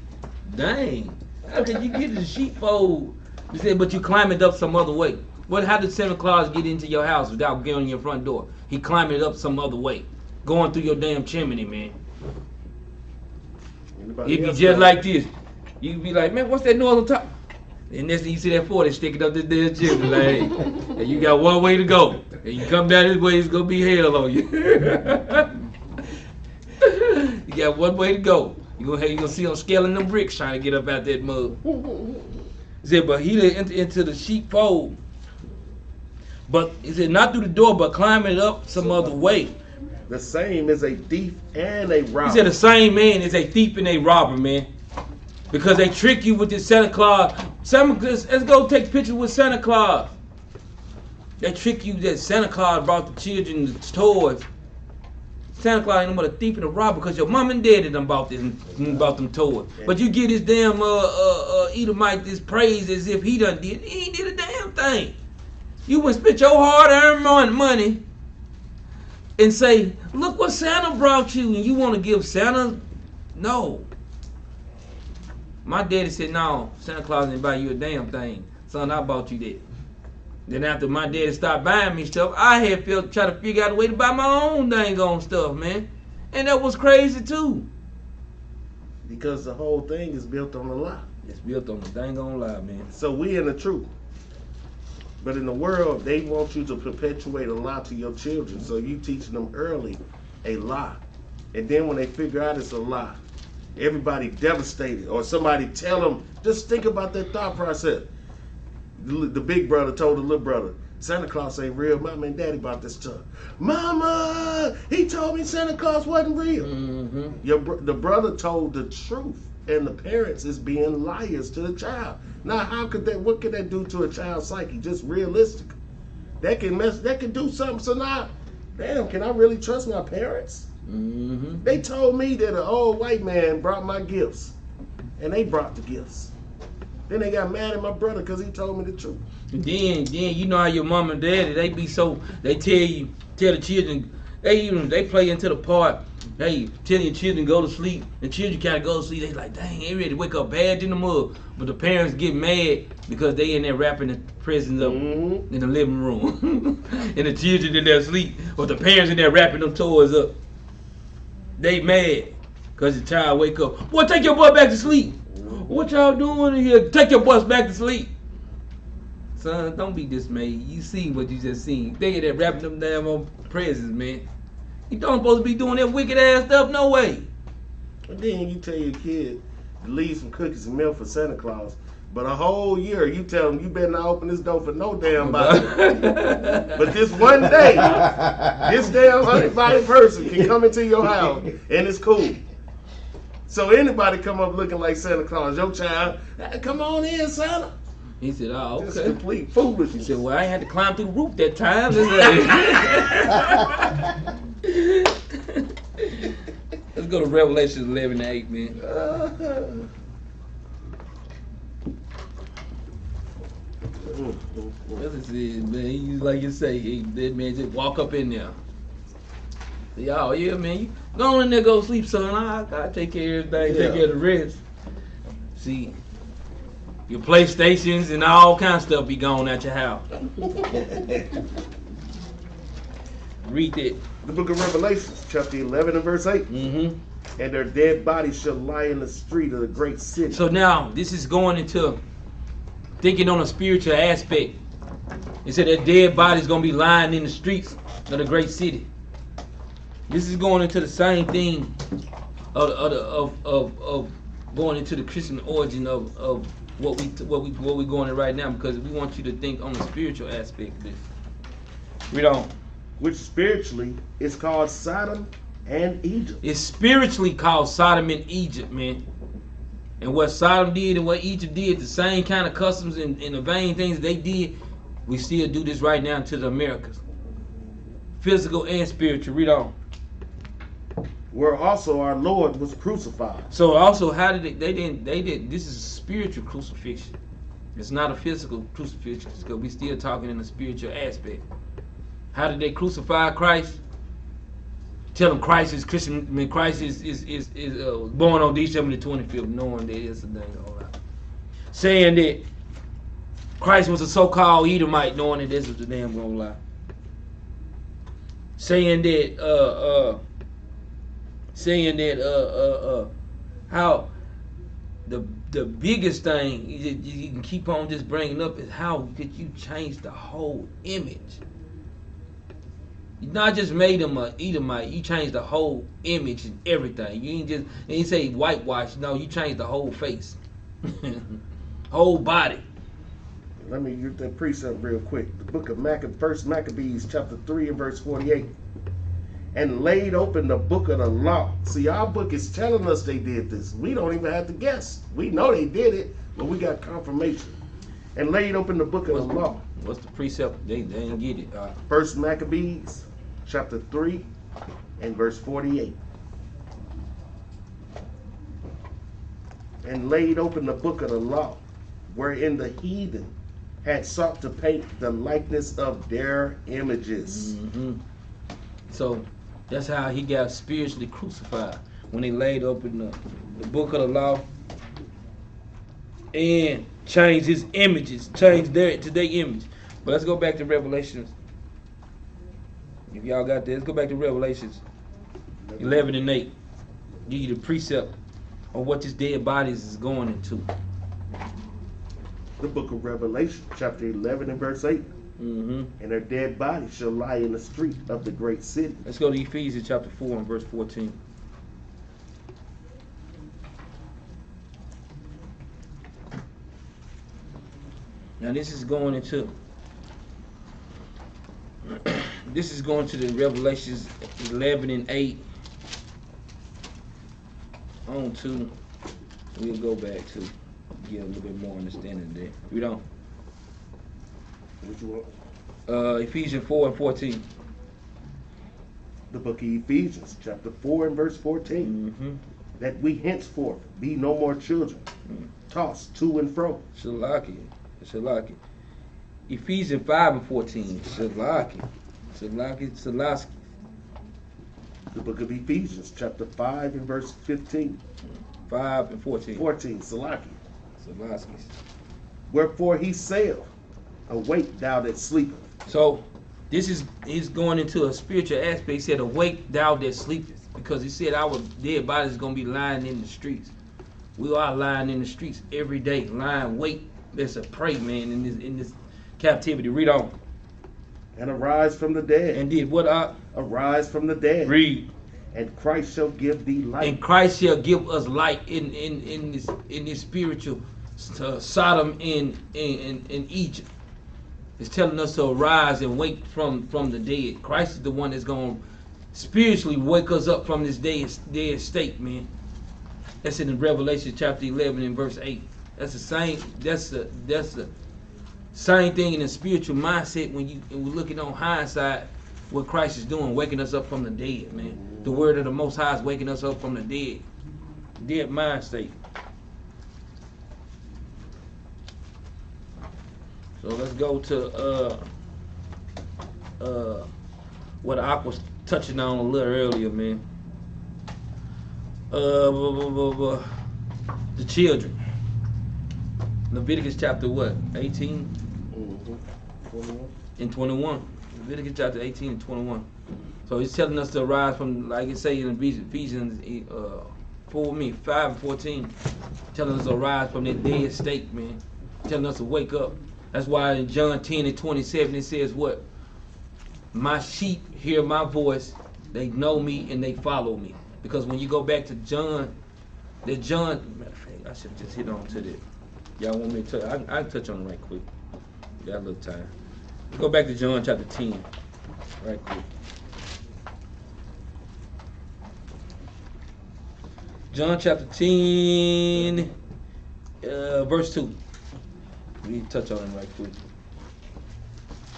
Dang. How can you get to the sheepfold? He said, but you climbeth up some other way. How did Santa Claus get into your house without getting on your front door? He climbed it up some other way, going through your damn chimney, man. It'd be just like this. You'd be like, man, what's that noise on top? And next thing you see that 40 sticking up this damn chimney, like, and you got one way to go. And you come down this way, it's gonna be hell on you. You got one way to go. You gonna see them scaling them bricks trying to get up out that mud. He said, but he that entered into the sheepfold. But he said, not through the door, but climbing it up some other way. The same is a thief and a robber. He said the same man is a thief and a robber, man. Because they trick you with this Santa Claus. Let's go take pictures with Santa Claus. They trick you that Santa Claus brought the children the toys. Santa Claus ain't no but a thief and a robber because your mom and daddy done bought them toys. But you give this damn Edomite this praise as if he done did. He ain't did a damn thing. You would spend your hard-earned money and say, look what Santa brought you, and you want to give Santa? No. My daddy said, no, Santa Claus didn't buy you a damn thing. Son, I bought you that. Then after my daddy started buying me stuff, I had try to figure out a way to buy my own dang on stuff, man. And that was crazy too. Because the whole thing is built on a lie. It's built on the dang on lie, man. So we in the truth. But in the world, they want you to perpetuate a lie to your children. So you teaching them early a lie. And then when they figure out it's a lie, everybody devastated. Or somebody tell them, just think about that thought process. The big brother told the little brother, Santa Claus ain't real. Mama and daddy bought this stuff. Mama, he told me Santa Claus wasn't real. The brother told the truth. And the parents is being liars to the child. Now, what could that do to a child's psyche? Just realistic. That can do something. So now, damn, can I really trust my parents? They told me that an old white man brought my gifts. And they brought the gifts. Then they got mad at my brother because he told me the truth. And then you know how your mom and daddy, they tell the children, they play into the part. Hey, tell your children go to sleep. The children kind of go to sleep. They like, dang, they ready to wake up bad in the mud. But the parents get mad because they in there wrapping the presents up in the living room. And the children in there sleep. But the parents in there wrapping them toys up. They mad because the child wake up. Boy, take your boy back to sleep. What y'all doing in here? Take your boys back to sleep. Son, don't be dismayed. You see what you just seen. They in there wrapping them damn on presents, man. You don't supposed to be doing that wicked ass stuff, no way. And then you tell your kid to leave some cookies and milk for Santa Claus, but a whole year you tell them you better not open this door for no damn body. But this one day, this damn uninvited person can come into your house and it's cool. So anybody come up looking like Santa Claus, your child, come on in, Santa. He said, oh, okay. It's complete foolishness. He said, well, I ain't had to climb through the roof that time. Let's go to Revelation 11:8, man. That's it, man. You like you say, that man just walk up in there. Say, oh yeah, man, you go on in there, go sleep, son. I gotta take care of everything, take care of the rest. See, your PlayStations and all kinds of stuff be gone at your house. Read it. The book of Revelation, chapter 11 and verse 8. And their dead bodies shall lie in the street of the great city. So now, this is going into thinking on a spiritual aspect. It said that dead bodies going to be lying in the streets of the great city. This is going into the same thing of going into the Christian origin of what we're going in right now, because we want you to think on the spiritual aspect of this. Read on. Which spiritually is called Sodom and Egypt. It's spiritually called Sodom and Egypt, man. And what Sodom did and what Egypt did, the same kind of customs and the vain things they did, we still do this right now to the Americas. Physical and spiritual. Read on. Where also our Lord was crucified. So also, how did they did this is a spiritual crucifixion. It's not a physical crucifixion because we still talking in a spiritual aspect. How did they crucify Christ? Tell them Christ is Christian. I mean, Christ is born on December the 25th, knowing that it's a dang all right. Saying that Christ was a so-called Edomite, knowing that this was the damn gonna lie. Saying that how the biggest thing you can keep on just bringing up is how could you change the whole image? You not just made him a Edomite, you changed the whole image and everything. You ain't just ain't say whitewash. No, you changed the whole face, whole body. Let me get that precept real quick. The book of First Maccabees, chapter 3 and verse 48. And laid open the book of the law. See, our book is telling us they did this. We don't even have to guess. We know they did it, but we got confirmation. And laid open the book of the law. What's the precept? They didn't get it. First Maccabees, chapter 3 and verse 48. And laid open the book of the law, wherein the heathen had sought to paint the likeness of their images. Mm-hmm. So that's how he got spiritually crucified, when they laid open the book of the law and changed his images, changed their image. But let's go back to Revelations. If y'all got that, let's go back to Revelations 11 and 8. Give you the precept of what this dead bodies is going into. The book of Revelation, chapter 11 and verse 8. Mm-hmm. And their dead bodies shall lie in the street of the great city. Let's go to Ephesians chapter 4 and verse 14. Now this is going into the Revelations 11 and 8 on to. We'll go back to get a little bit more understanding there. We don't. Which one? Ephesians 4 and 14. The book of Ephesians, chapter 4 and verse 14. Mm-hmm. That we henceforth be no more children, tossed to and fro. Shalaki. Ephesians 5 and 14. Shalaki. The book of Ephesians, chapter 5 and verse 15. 5 and 14. 14, Salaki. Salaskis. Wherefore he saith, awake thou that sleepest. So he's going into a spiritual aspect. He said, awake thou that sleepest, because he said our dead bodies is going to be lying in the streets. We are lying in the streets every day, lying wait. That's a prey, man, in this captivity. Read on. And arise from the dead. And did what? Arise from the dead. Read. And Christ shall give thee light. And Christ shall give us light in this spiritual Sodom in Egypt. It's telling us to arise and wake from the dead. Christ is the one that's going to spiritually wake us up from this dead state, man. That's in Revelation chapter 11 and verse 8. That's the same. That's the same thing in the spiritual mindset when we're looking on hindsight. What Christ is doing, waking us up from the dead, man. The word of the Most High is waking us up from the dead mind state. So let's go to what I was touching on a little earlier, man. The children. Leviticus chapter what? 18 21. and 21. Leviticus chapter 18 and 21. So he's telling us to arise from, like it say in Ephesians 5 and 14, telling us to arise from that dead state, man. Telling us to wake up. That's why in John 10 and 27 it says what? My sheep hear my voice, they know me and they follow me. Because when you go back to John, matter of fact, I should just hit on to that. Y'all want me to touch? I can touch on it right quick. Got a little time. Go back to John chapter 10, right quick. John chapter 10 verse 2. We need to touch on it right quick.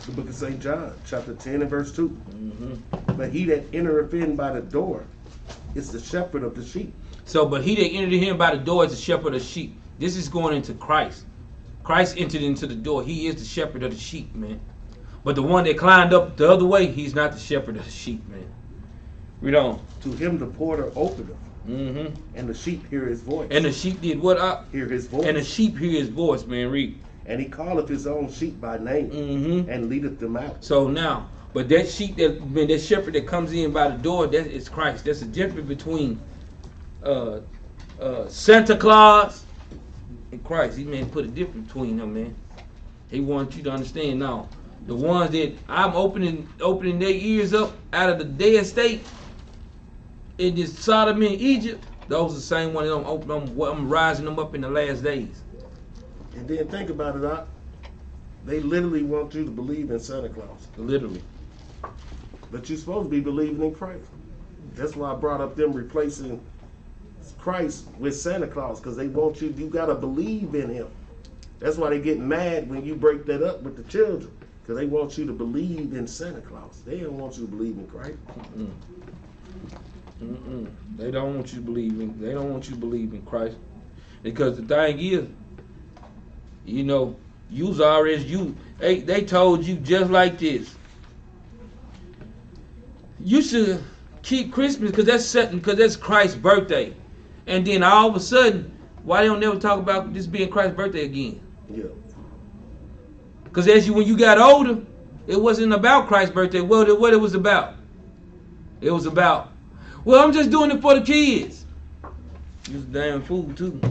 The book of St. John, chapter 10 and verse 2. Mm-hmm. But he that entereth in by the door is the shepherd of the sheep. So, but he that entered in by the door is the shepherd of the sheep. This is going into Christ. Christ entered into the door. He is the shepherd of the sheep, man. But the one that climbed up the other way, he's not the shepherd of the sheep, man. Read on. To him the porter openeth, Mm-hmm. and the sheep hear his voice. And the sheep did what? Hear his voice. And the sheep hear his voice, man. Read. And he calleth his own sheep by name, Mm-hmm. and leadeth them out. So now, but that sheep that shepherd that comes in by the door, that is Christ. That's the difference between Santa Claus and Christ. He man put a difference between them, man. He wants you to understand now. The ones that I'm opening their ears up out of the dead state in this Sodom and Egypt, those are the same ones I'm rising them up in the last days. And then think about it, Doc. They literally want you to believe in Santa Claus. Literally. But you're supposed to be believing in Christ. That's why I brought up them replacing Christ with Santa Claus, because they want you got to believe in him. That's why they get mad when you break that up with the children, because they want you to believe in Santa Claus. They don't want you to believe in Christ. Mm-mm. Mm-mm. They don't want you to believe in Christ. Because the thing is, you know, they told you just like this. You should keep Christmas because that's Christ's birthday. And then all of a sudden, why they don't never talk about this being Christ's birthday again? Yeah. Because when you got older, it wasn't about Christ's birthday. What it was about? It was about, well, I'm just doing it for the kids. You was a damn fool too.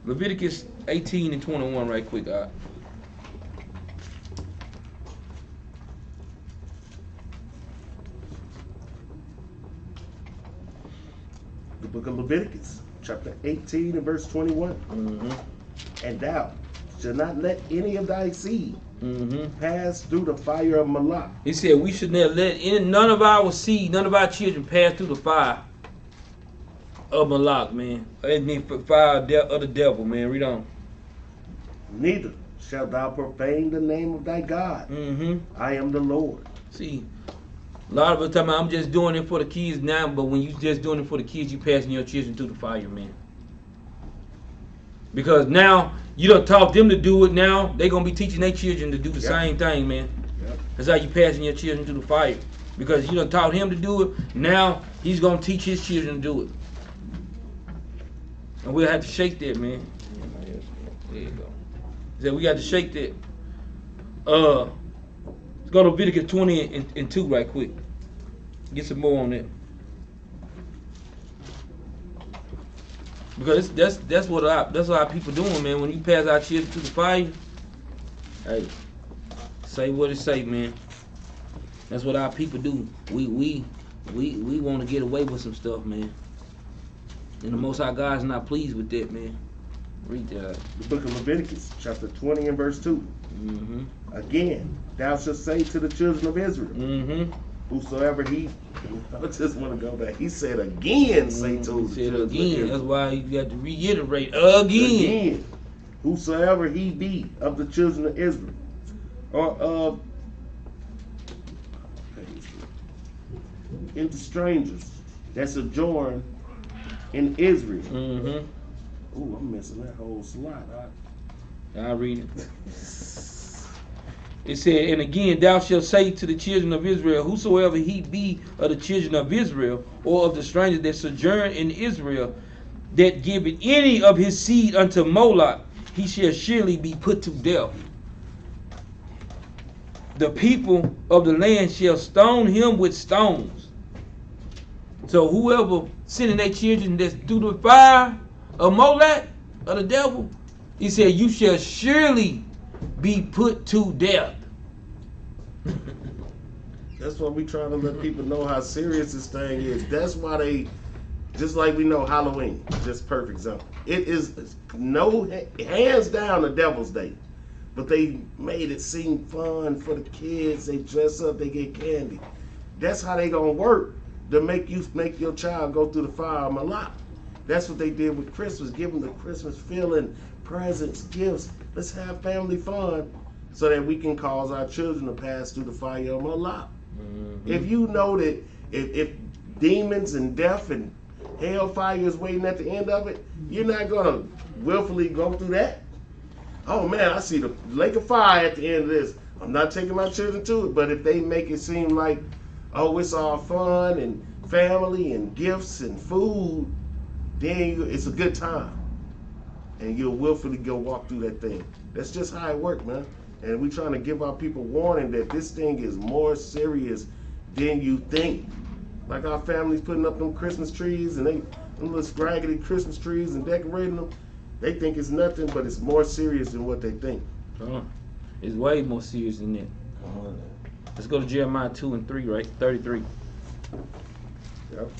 Leviticus 18 and 21 right quick, all right. The book of Leviticus, chapter 18 and verse 21. Mm-hmm. And thou shalt not let any of thy seed Mm-hmm. pass through the fire of Malach. He said we should never let none of our seed, none of our children pass through the fire of Malach, man. And then fire of the devil, man. Read on. Neither shalt thou profane the name of thy God. Mm-hmm. I am the Lord. See, a lot of us talking about I'm just doing it for the kids now, but when you just doing it for the kids, you passing your children through the fire, man. Because now you don't taught them to do it. Now they gonna be teaching their children to do the same thing, man. Yep. That's how you passing your children through the fire. Because you done taught him to do it. Now he's gonna teach his children to do it. And we'll have to shake that, man. There you go. So we got to shake that. Let's go to Leviticus 20 and 2 right quick. Get some more on that. Because that's what our people doing, man. When you pass our children to the fire, hey, say what it say, man. That's what our people do. We want to get away with some stuff, man. And the Most High God's not pleased with that, man. Read that. The book of Leviticus, chapter 20 and verse 2. Mm-hmm. Again, thou shalt say to the children of Israel, Mm-hmm. whosoever he, I just want to go back. He said again, say to He the said children of again. Israel. That's why you got to reiterate again. Whosoever he be of the children of Israel, or of into strangers that sojourn in Israel. Mm-hmm. Ooh, I'm missing that whole slide. I'll read it. It said, and again, thou shalt say to the children of Israel, whosoever he be of the children of Israel, or of the strangers that sojourn in Israel, that giveth any of his seed unto Moloch, he shall surely be put to death. The people of the land shall stone him with stones. So whoever sending their children that's through the fire of Moloch, of the devil, he said, you shall surely be put to death. That's why we try to let people know how serious this thing is. That's why they, just like we know Halloween, just perfect example. It is no hands down the devil's day, but they made it seem fun for the kids. They dress up, they get candy. That's how they gonna work to make your child go through the fire of Malach. That's what they did with Christmas. Give them the Christmas feeling, presents, gifts. Let's have family fun so that we can cause our children to pass through the fire of Allah. If you know that if demons and death and hellfire is waiting at the end of it, you're not going to willfully go through that. Oh man, I see the lake of fire at the end of this. I'm not taking my children to it. But if they make it seem like, oh, it's all fun and family and gifts and food, then it's a good time. And you'll willfully go walk through that thing. That's just how it works, man. And we're trying to give our people warning that this thing is more serious than you think. Like our families putting up them Christmas trees and them little scraggly Christmas trees and decorating them. They think it's nothing, but it's more serious than what they think. It's way more serious than that. Let's go to Jeremiah 2 and 3, right? 33. Yep.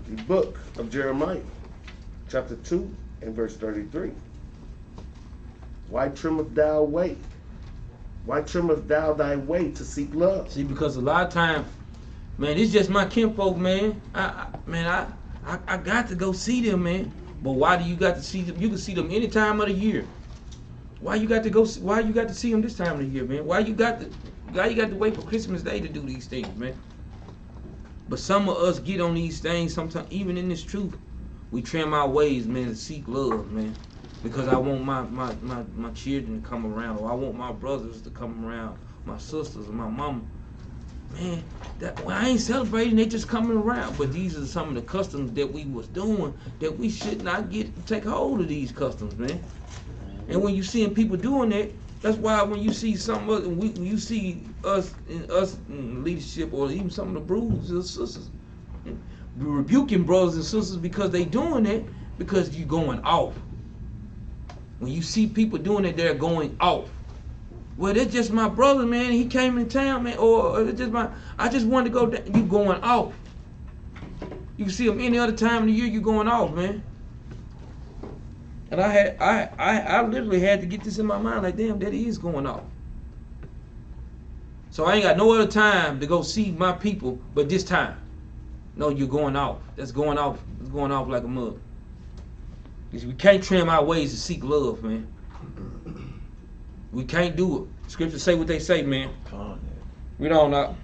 The book of Jeremiah, chapter 2 and verse 33. Why trimmest thou way? Why trimmest thou thy way to seek love? See, because a lot of times, man, it's just my kinfolk, man. I got to go see them, man. But why do you got to see them? You can see them any time of the year. Why you got to go? Why you got to see them this time of the year, man? Why you got to wait for Christmas Day to do these things, man? But some of us get on these things sometimes, even in this truth. We trim our ways, man, to seek love, man. Because I want my children to come around, or I want my brothers to come around, my sisters and my mama. Man, I ain't celebrating, they just coming around. But these are some of the customs that we was doing that we should not take hold of these customs, man. And when you seeing people doing that, that's why when you see some of when you see us in leadership, or even some of the brothers and sisters, we rebuking brothers and sisters because they doing it, because you going off. When you see people doing it, they're going off. Well, that's just my brother, man. He came in town, man. Or it's just I just wanted to go down. You going off. You see him any other time of the year, you going off, man. And I literally had to get this in my mind, like, damn, that is going off. So I ain't got no other time to go see my people, but this time. No, you're going off. That's going off. It's going off like a mug. Because we can't trim our ways to seek love, man. We can't do it. Scriptures say what they say, man. We don't know.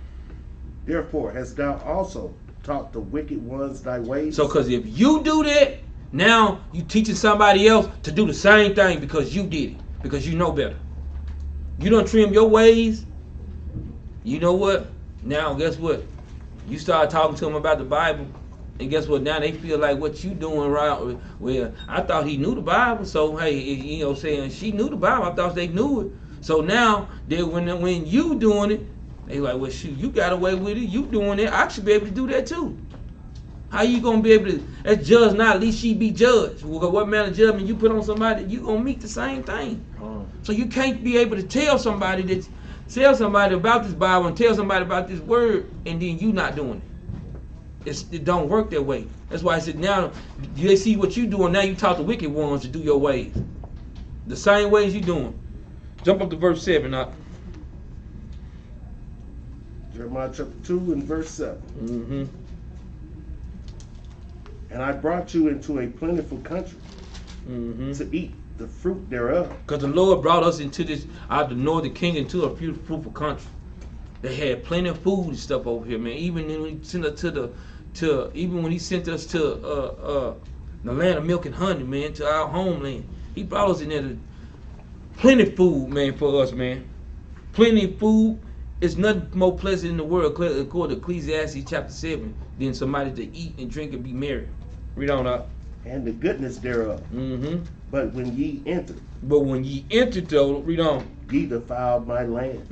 Therefore, hast thou also taught the wicked ones thy ways? So, because if you do that, now you teaching somebody else to do the same thing because you did it. Because you know better. You don't trim your ways. You know what? Now, guess what? You start talking to them about the Bible. And guess what? Now they feel like what you doing right. Well, I thought he knew the Bible, so hey, you know, saying she knew the Bible. I thought they knew it. So now when you doing it, they like, well, shoot, you got away with it. You doing it. I should be able to do that too. How you gonna be able to? As judge not, at least she be judged. What manner of judgment you put on somebody, you gonna meet the same thing. So you can't be able to tell somebody about this Bible and tell somebody about this word, and then you not doing it. It don't work that way. That's why I said now they see what you doing. Now you taught the wicked ones to do your ways, the same ways you doing. Jump up to verse 7 now. Jeremiah chapter 2 and verse 7. And I brought you into a plentiful country to eat the fruit thereof. Because the Lord brought us into this, out of the northern kingdom, to a fruitful country. They had plenty of food and stuff over here, man. Even when he sent us to the land of milk and honey, man, to our homeland, he brought us in there to plenty of food, man, for us, man. Plenty of food. It's nothing more pleasant in the world, according to Ecclesiastes chapter 7, than somebody to eat and drink and be merry. Read on up. And the goodness thereof. But when ye entered, though, read on. Ye defiled my land.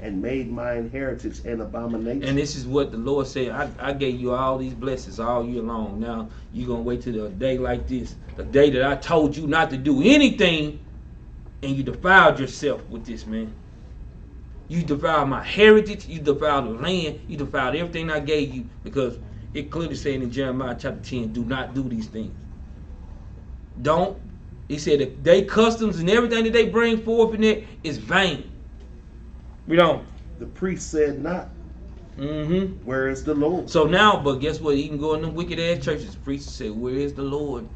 And made my inheritance an abomination. And this is what the Lord said. I gave you all these blessings all year long. Now you're going to wait till a day like this, the day that I told you not to do anything, and you defiled yourself with this, man. You defiled my heritage. You defiled the land. You defiled everything I gave you, because it clearly said in Jeremiah chapter 10, do not do these things. Don't He said that they customs and everything that they bring forth in it is vain. We don't. The priest said not. Mm-hmm. Where is the Lord? So now, but guess what? He can go in them wicked ass churches. The priest say, where is the Lord?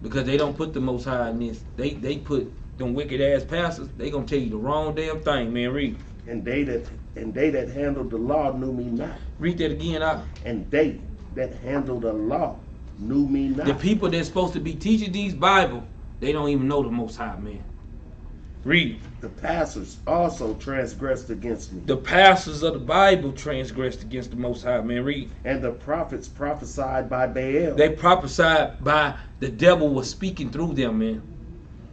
Because they don't put the Most High in this. They put them wicked ass pastors. They gonna tell you the wrong damn thing, man. Read. And they that handled the law knew me not. Read that again out. And they that handled the law knew me not. The people that's supposed to be teaching these Bible, they don't even know the Most High, man. Read. The pastors also transgressed against me. The pastors of the Bible transgressed against the Most High, man. Read. And the prophets prophesied by Baal. They prophesied by the devil was speaking through them, man.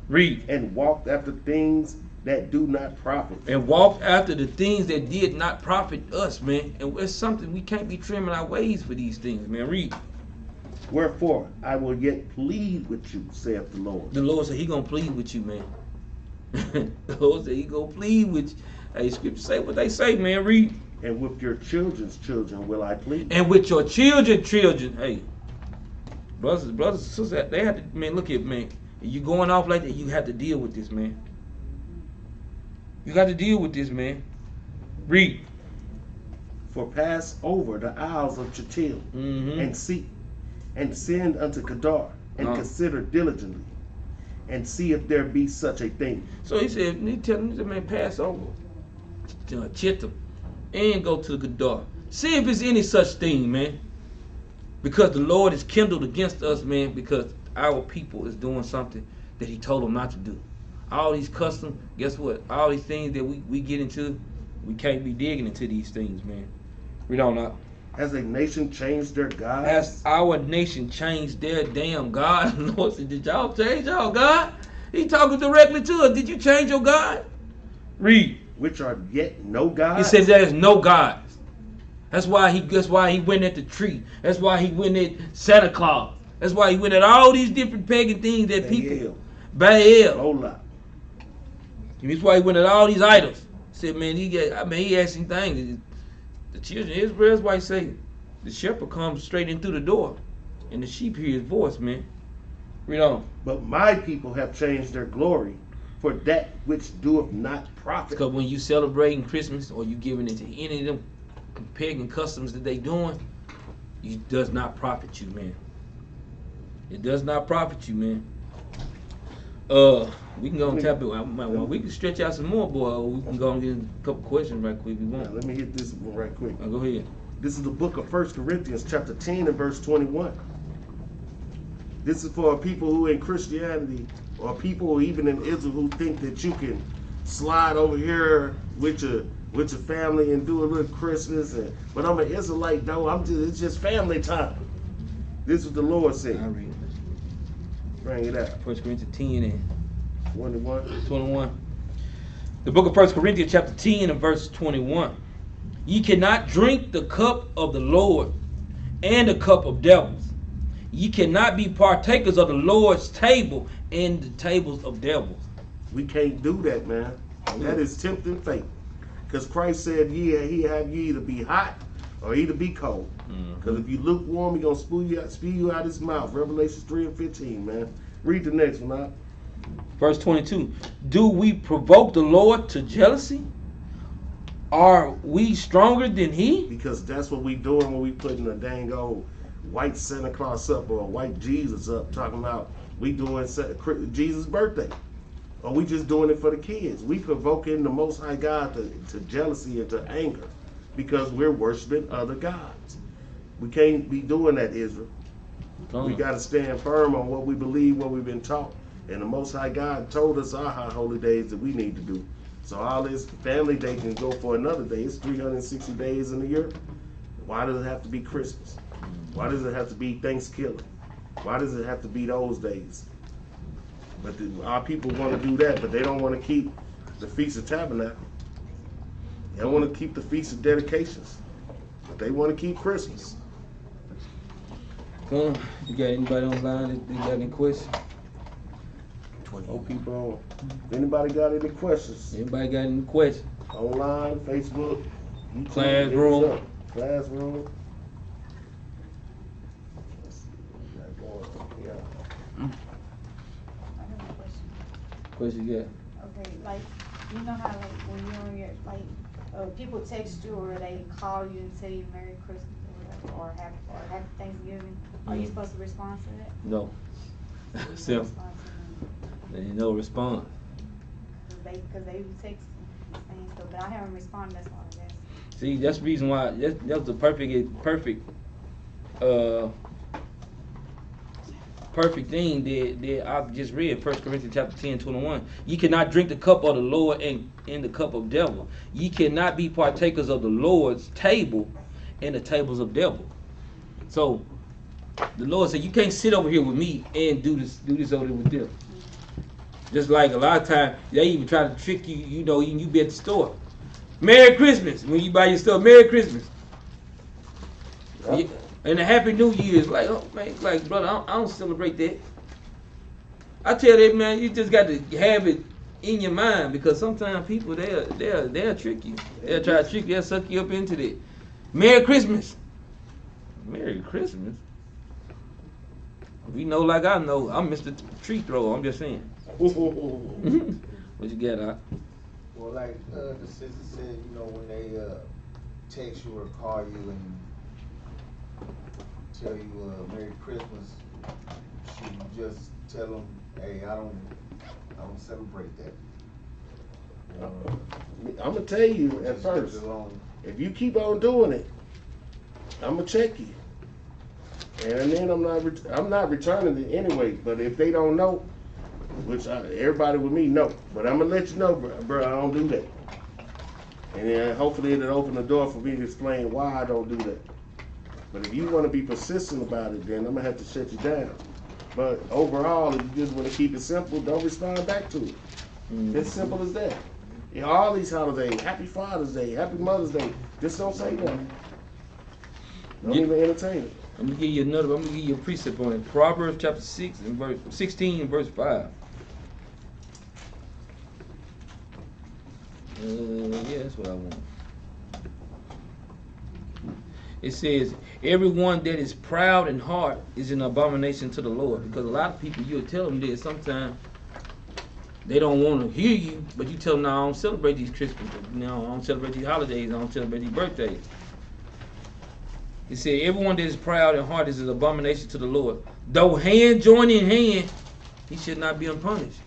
Read. And walked after things that do not profit. And walked after the things that did not profit us, man. And it's something we can't be trimming our ways for these things, man. Read. Wherefore I will yet plead with you, saith the Lord. The Lord said he gonna plead with you, man. The Lord said he gonna plead with you. Hey, scripture say what they say, man. Read. And with your children's children will I plead. And with your children. Hey, brothers and sisters, they have to, man, look at, man. You going off like that, you have to deal with this, man. You got to deal with this, man. Read. For pass over the isles of Chittim, and see, and send unto Kedar, and consider diligently, and see if there be such a thing. So he said, he tell him, man, pass over Chittim and go to Kedar. See if there's any such thing, man. Because the Lord is kindled against us, man, because our people is doing something that he told them not to do. All these customs, guess what? All these things that we get into, we can't be digging into these things, man. We don't know. Has a nation changed their God? Has our nation changed their damn God? The Lord said, did y'all change y'all God? He talking directly to us. Did you change your God? Read. Which are yet no gods? He said there is no God. That's why he went at the tree. That's why he went at Santa Claus. That's why he went at all these different pagan things that people. Baal. That's why he went at all these idols. Said, man, he asked some things. The children of Israel, that's why he say the shepherd comes straight in through the door, and the sheep hear his voice, man. Read on. But my people have changed their glory for that which doeth not profit. Because when you celebrating Christmas or you giving it to any of them pagan customs that they doing, it does not profit you, man. It does not profit you, man. We can go and tap it. We can stretch out some more, boy. We can go and get a couple questions right quick if you want. Yeah, let me hit this one right quick. Go ahead. This is the book of 1 Corinthians chapter 10 and verse 21. This is for people who in Christianity or people even in Israel who think that you can slide over here with your family and do a little Christmas. But I'm an Israelite, though. It's just family time. This is what the Lord said. I read. Bring it out. 1 Corinthians 10 and 21. The book of 1 Corinthians chapter 10 and verse 21. Ye cannot drink the cup of the Lord and the cup of devils. Ye cannot be partakers of the Lord's table and the tables of devils. We can't do that, man. That is tempting fate. Because Christ said, yeah, he have you either be hot or either be cold. Because if you lukewarm, he's going to spew you out his mouth. Revelation 3 and 15, man. Read the next one out. Verse 22. Do we provoke the Lord to jealousy? Are we stronger than he? Because that's what we doing when we putting a dang old white Santa Claus up or a white Jesus up, talking about we doing Jesus' birthday. Or we just doing it for the kids. We provoking the Most High God to jealousy and to anger because we're worshiping other gods. We can't be doing that, Israel. We got to stand firm on what we believe, what we've been taught. And the Most High God told us our high holy days that we need to do. So all this family day can go for another day. It's 360 days in a year. Why does it have to be Christmas? Why does it have to be Thanksgiving? Why does it have to be those days? But our people want to do that, but they don't want to keep the Feast of Tabernacle. They don't want to keep the Feast of Dedications. But they want to keep Christmas. You got anybody online that got any questions? Oh, people, if anybody got any questions? Anybody got any questions? Online, Facebook, YouTube, Classroom. Classroom. What you got? Okay, like, you know how like when you're on your, like, people text you or they call you and tell you Merry Christmas or Happy Thanksgiving. Are you supposed to respond to that? No. So, There ain't no response. Because they text saying stuff, but I haven't responded, that's why I guess. See, that's the reason why, that's the perfect thing that I just read, 1 Corinthians chapter 10:21. Ye cannot drink the cup of the Lord and in the cup of devil. Ye cannot be partakers of the Lord's table and the tables of devil. So the Lord said, you can't sit over here with me and do this over there with them. Just like a lot of times, they even try to trick you, you know, even you be at the store. Merry Christmas, when you buy your stuff, Merry Christmas. Yep. And a Happy New Year is like, oh man, like, brother, I don't celebrate that. I tell that, man, you just got to have it in your mind, because sometimes people, they'll trick you. They'll try to trick you, they'll suck you up into that. Merry Christmas. Merry Christmas? We know like I know, I'm Mr. Tree Thrower, I'm just saying. What you got, Doc? Well, like the sister said, you know, when they text you or call you and tell you Merry Christmas, should you just tell them, hey, I don't celebrate that? I'm gonna tell you at first. If you keep on doing it, I'm gonna check you, and then I'm not returning it anyway. But if they don't know, which everybody with me know, but I'm gonna let you know, bro, I don't do that. And then hopefully it'll open the door for me to explain why I don't do that. But if you want to be persistent about it, then I'm gonna have to shut you down. But overall, if you just want to keep it simple, don't respond back to it. It's simple as that. In all these holidays, Happy Father's Day, Happy Mother's Day, just don't say nothing. Don't even entertain it. I'm gonna give you a precept on it. Proverbs chapter 6 and verse 16 and verse 5. Yeah, that's what I want. It says, everyone that is proud in heart is an abomination to the Lord. Because a lot of people, you'll tell them this sometimes, they don't want to hear you, but you tell them, no, I don't celebrate these Christmas, no, I don't celebrate these holidays, I don't celebrate these birthdays. It said, everyone that is proud in heart is an abomination to the Lord. Though hand join in hand, he should not be unpunished.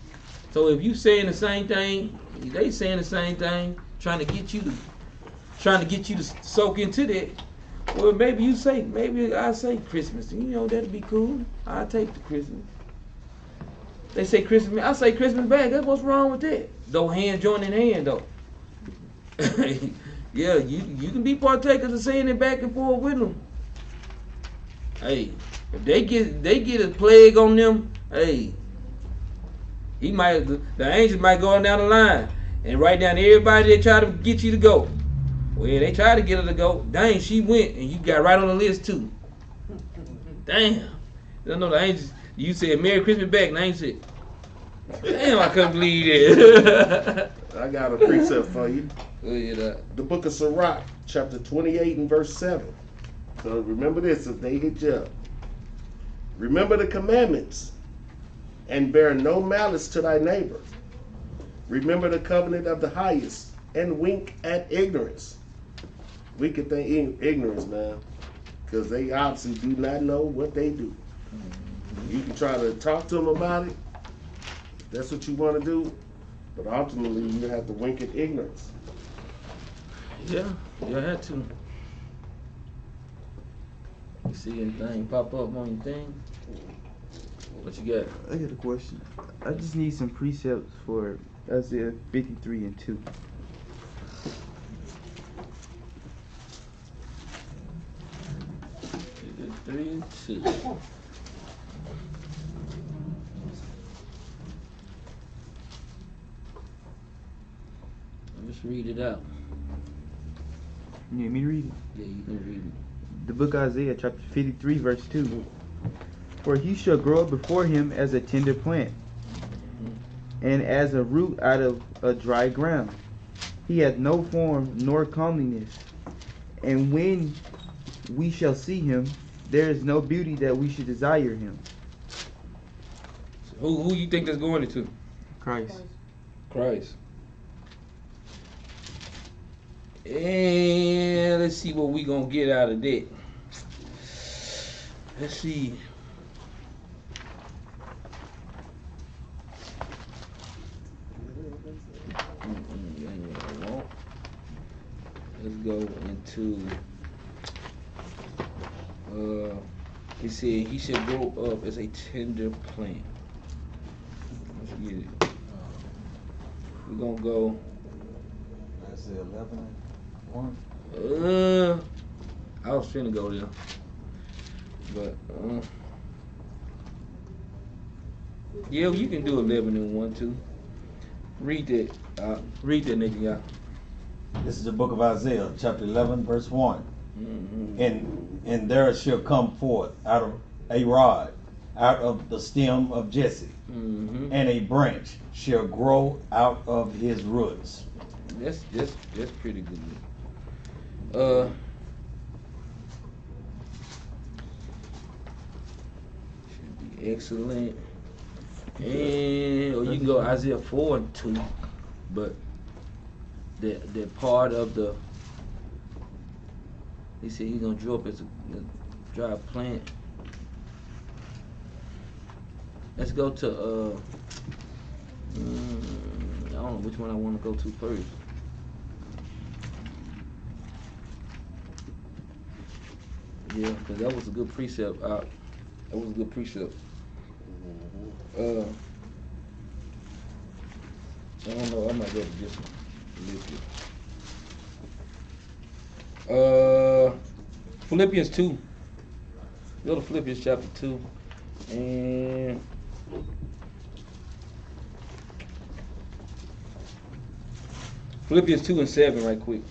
So if you saying the same thing, they saying the same thing, trying to get you to soak into that. Well, maybe I say Christmas. You know, that'd be cool. I'll take the Christmas. They say Christmas, I say Christmas back. That's what's wrong with that. Though hand join in hand, though. Yeah, you can be partakers of saying it back and forth with them. Hey, if they get a plague on them, hey, the angels might go down the line and write down everybody they try to get you to go. Well, they tried to get her to go. Dang, she went, and you got right on the list too. Damn. I know the angels. You said Merry Christmas back, and the angel said, damn, I couldn't believe that. I got a precept for you. The book of Sirach, chapter 28 and verse 7. So remember this if they hit you up. Remember the commandments and bear no malice to thy neighbor. Remember the covenant of the highest and wink at ignorance. We could think ignorance, man, because they obviously do not know what they do. You can try to talk to them about it, if that's what you want to do, but ultimately you have to wink at ignorance. Yeah, you had to. You see anything pop up on your thing? What you got? I got a question. I just need some precepts for Isaiah 53 and 2. Just read it out. You need me to read it? Yeah, you can read it. The book of Isaiah, chapter 53, verse 2. For he shall grow up before him as a tender plant, and as a root out of a dry ground. He hath no form nor comeliness, and when we shall see him, there is no beauty that we should desire him. So who you think that's going into? Christ. Christ. And let's see what we gonna get out of that. Let's see. Let's go into. He said he should grow up as a tender plant. Let's get it. We're gonna go. That's the 11:1. I was finna go there, but yeah, you can do 11:1 too. Read that. Read that, nigga, y'all. This is the book of Isaiah, chapter 11, verse 1. Mm-hmm. And there shall come forth out of a rod, out of the stem of Jesse, Mm-hmm. and a branch shall grow out of his roots. That's pretty good. Should be excellent. And or you can go Isaiah 4:2, but that part of the he said he's gonna grow up as a dry plant. Let's go to I don't know which one I want to go to first. Yeah, because that was a good precept. That was a good precept. I don't know. I might go to this one. Philippians 2. Go to Philippians chapter 2. And Philippians 2 and 7 right quick.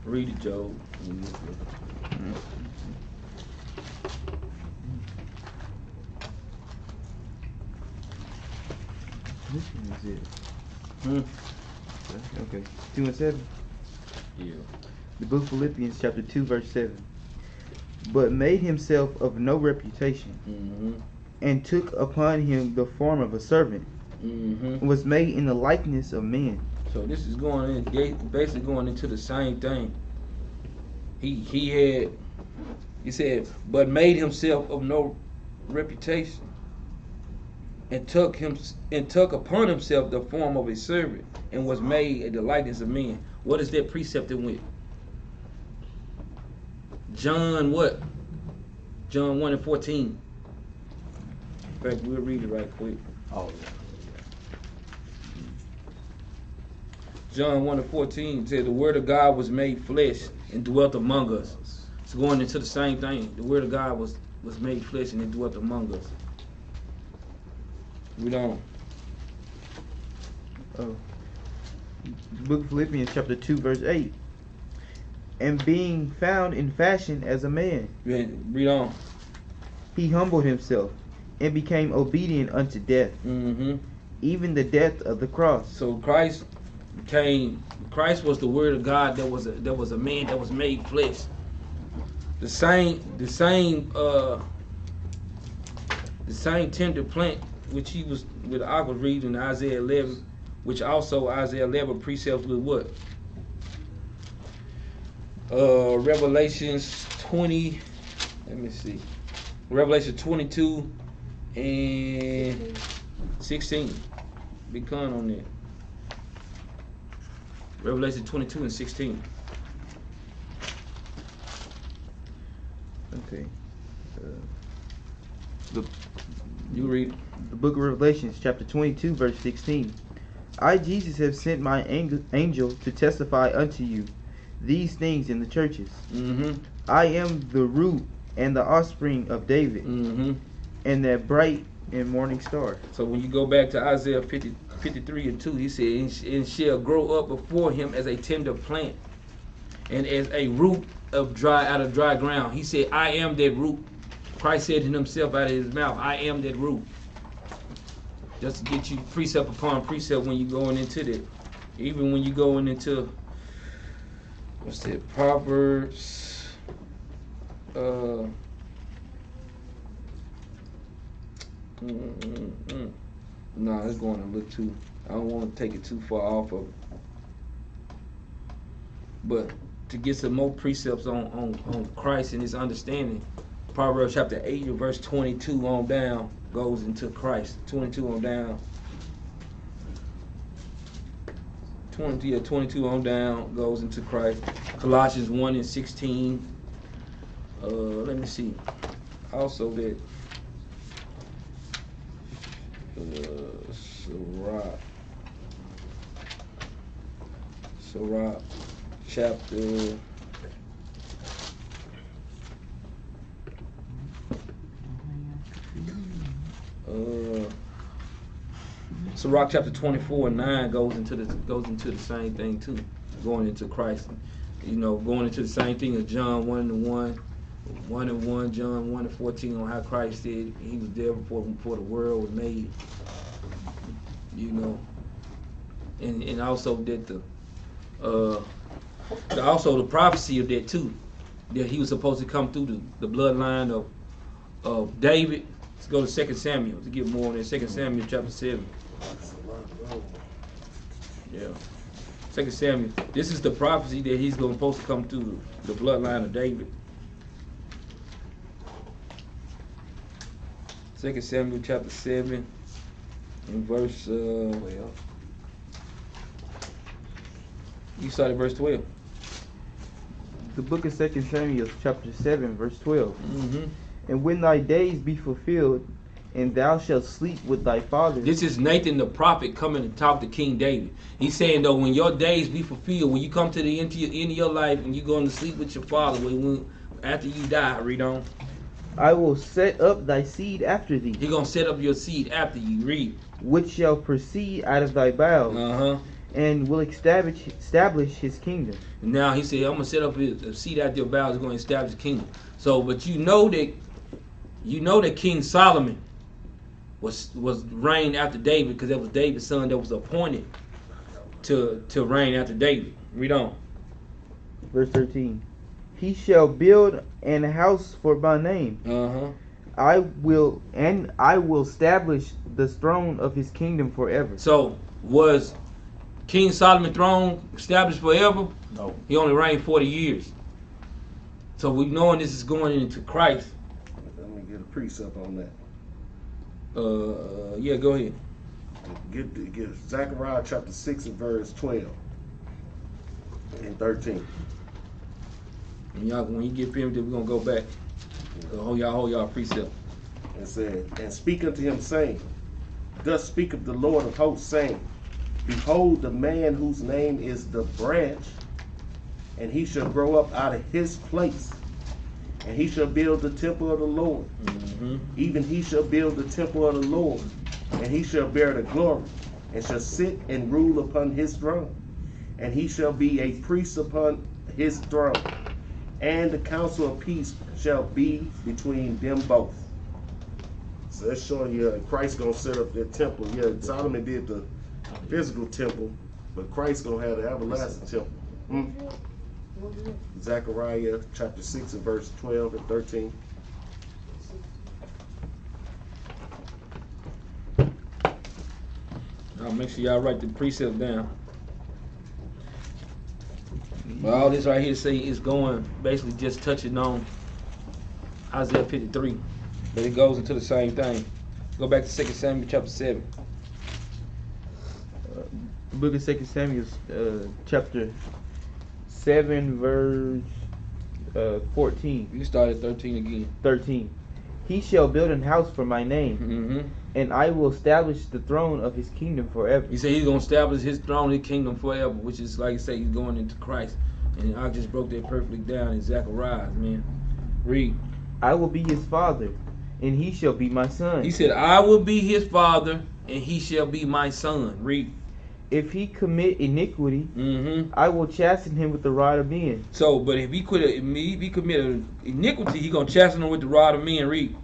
Read it, Joe. Which one is it? Okay. 2 and 7. Yeah. The book of Philippians chapter 2 verse 7. But made himself of no reputation, and took upon him the form of a servant, and was made in the likeness of men. So this is going in, basically going into the same thing. He said, but made himself of no reputation, and took upon himself the form of a servant, and was made in the likeness of men. What is that precept in with? John what? John 1 and 14. In fact, we'll read it right quick. Oh, John 1 and 14 said the word of God was made flesh and dwelt among us. It's going into the same thing. The word of God was made flesh and it dwelt among us. We don't. The book of Philippians chapter 2 verse 8. And being found in fashion as a man, Read on. he humbled himself and became obedient unto death, even the death of the cross. So Christ was the word of God that was a man that was made flesh. The same tender plant which he was with I was reading Isaiah 11, which also Isaiah 11 precepts with what? Revelations 20. Let me see. Revelation 22 and 16. Be con on that. Revelation 22 and 16. Okay. You read. The book of Revelations chapter 22 verse 16. I, Jesus, have sent my angel to testify unto you these things in the churches. I am the root and the offspring of David, and that bright and morning star. So when you go back to Isaiah 53 and 2, he said, and shall grow up before him as a tender plant, and as a root out of dry ground. He said, I am that root. Christ said in himself out of his mouth, I am that root. Just to get you precept upon precept when you're going into that. Even when you're going into, what's that, Proverbs, no, it's going to look too, I don't want to take it too far off of it. But to get some more precepts on Christ and his understanding, Proverbs chapter 8 verse 22 on down goes into Christ. 22 on down. 22 on down goes into Christ. Colossians 1 and 16. Let me see. Also that Sirach chapter Sirach chapter 24 and 9 goes into the same thing too, going into Christ. You know, going into the same thing as John 1 and 1, John 1 and 14 on how Christ said he was there before the world was made. You know, and also that the prophecy of that too, that he was supposed to come through the bloodline of David. Let's go to 2 Samuel to get more on that. 2 Samuel chapter 7. Yeah. 2 Samuel. This is the prophecy that he's supposed to come through the bloodline of David. 2 Samuel chapter 7 and verse 12. You started verse 12. The book of 2 Samuel chapter 7 verse 12. Mm-hmm. And when thy days be fulfilled, and thou shalt sleep with thy fathers. This is Nathan the prophet coming to talk to King David. He's saying though, when your days be fulfilled, when you come to the end of your life and you're going to sleep with your father, after you die, read on. I will set up thy seed after thee. He's going to set up your seed after you, read. Which shall proceed out of thy bowels, and will establish his kingdom. Now he said, I'm going to set up a seed after your bowels, going to establish the kingdom. So, but you know that King Solomon was reigned after David, because that was David's son that was appointed to reign after David. Read on. Verse 13. He shall build an house for my name. I will establish the throne of his kingdom forever. So was King Solomon's throne established forever? No. He only reigned 40 years. So we knowing this is going into Christ. Let me get a precept on that. Yeah, go ahead. Get Zechariah chapter 6 and verse 12 and 13. And y'all, when you get finished, we're gonna go back. Hold y'all precept. And said, and speak unto him, saying, thus speaketh the Lord of hosts, saying, behold, the man whose name is the branch, and he shall grow up out of his place, and he shall build the temple of the Lord. Even he shall build the temple of the Lord, and he shall bear the glory, and shall sit and rule upon his throne, and he shall be a priest upon his throne, and the council of peace shall be between them both. So that's showing you Christ gonna set up that temple. Yeah, Solomon did the physical temple, but Christ gonna have the everlasting temple. Zechariah chapter 6 and verse 12 and 13. Now make sure y'all write the precepts down. But all this right here say is going basically just touching on Isaiah 53. But it goes into the same thing. Go back to 2 Samuel chapter 7. The book of 2 Samuel chapter 7 verse 14. You started 13 again. 13. He shall build an house for my name, and I will establish the throne of his kingdom forever. He said he's going to establish his throne, his kingdom forever, which is like you say, he's going into Christ. And I just broke that perfectly down in Zechariah, man. Read. I will be his father, and he shall be my son. He said, I will be his father, and he shall be my son. Read. If he commit iniquity, Mm-hmm. I will chasten him with the rod of men. So, but if he commit iniquity, he gonna chasten him with the rod of men. Read.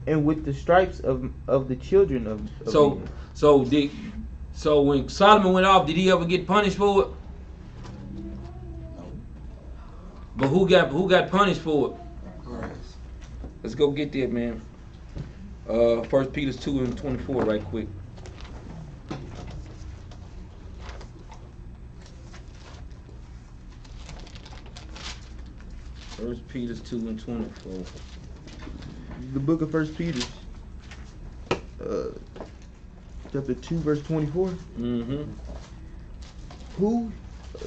And with the stripes of the children of So, men. so when Solomon went off, did he ever get punished for it? But who got punished for it? Let's go get that, man. 1 Peter 2:24, right quick. 1 Peter 2:24. The book of 1 Peter, chapter 2, verse 24. Mm-hmm. Who,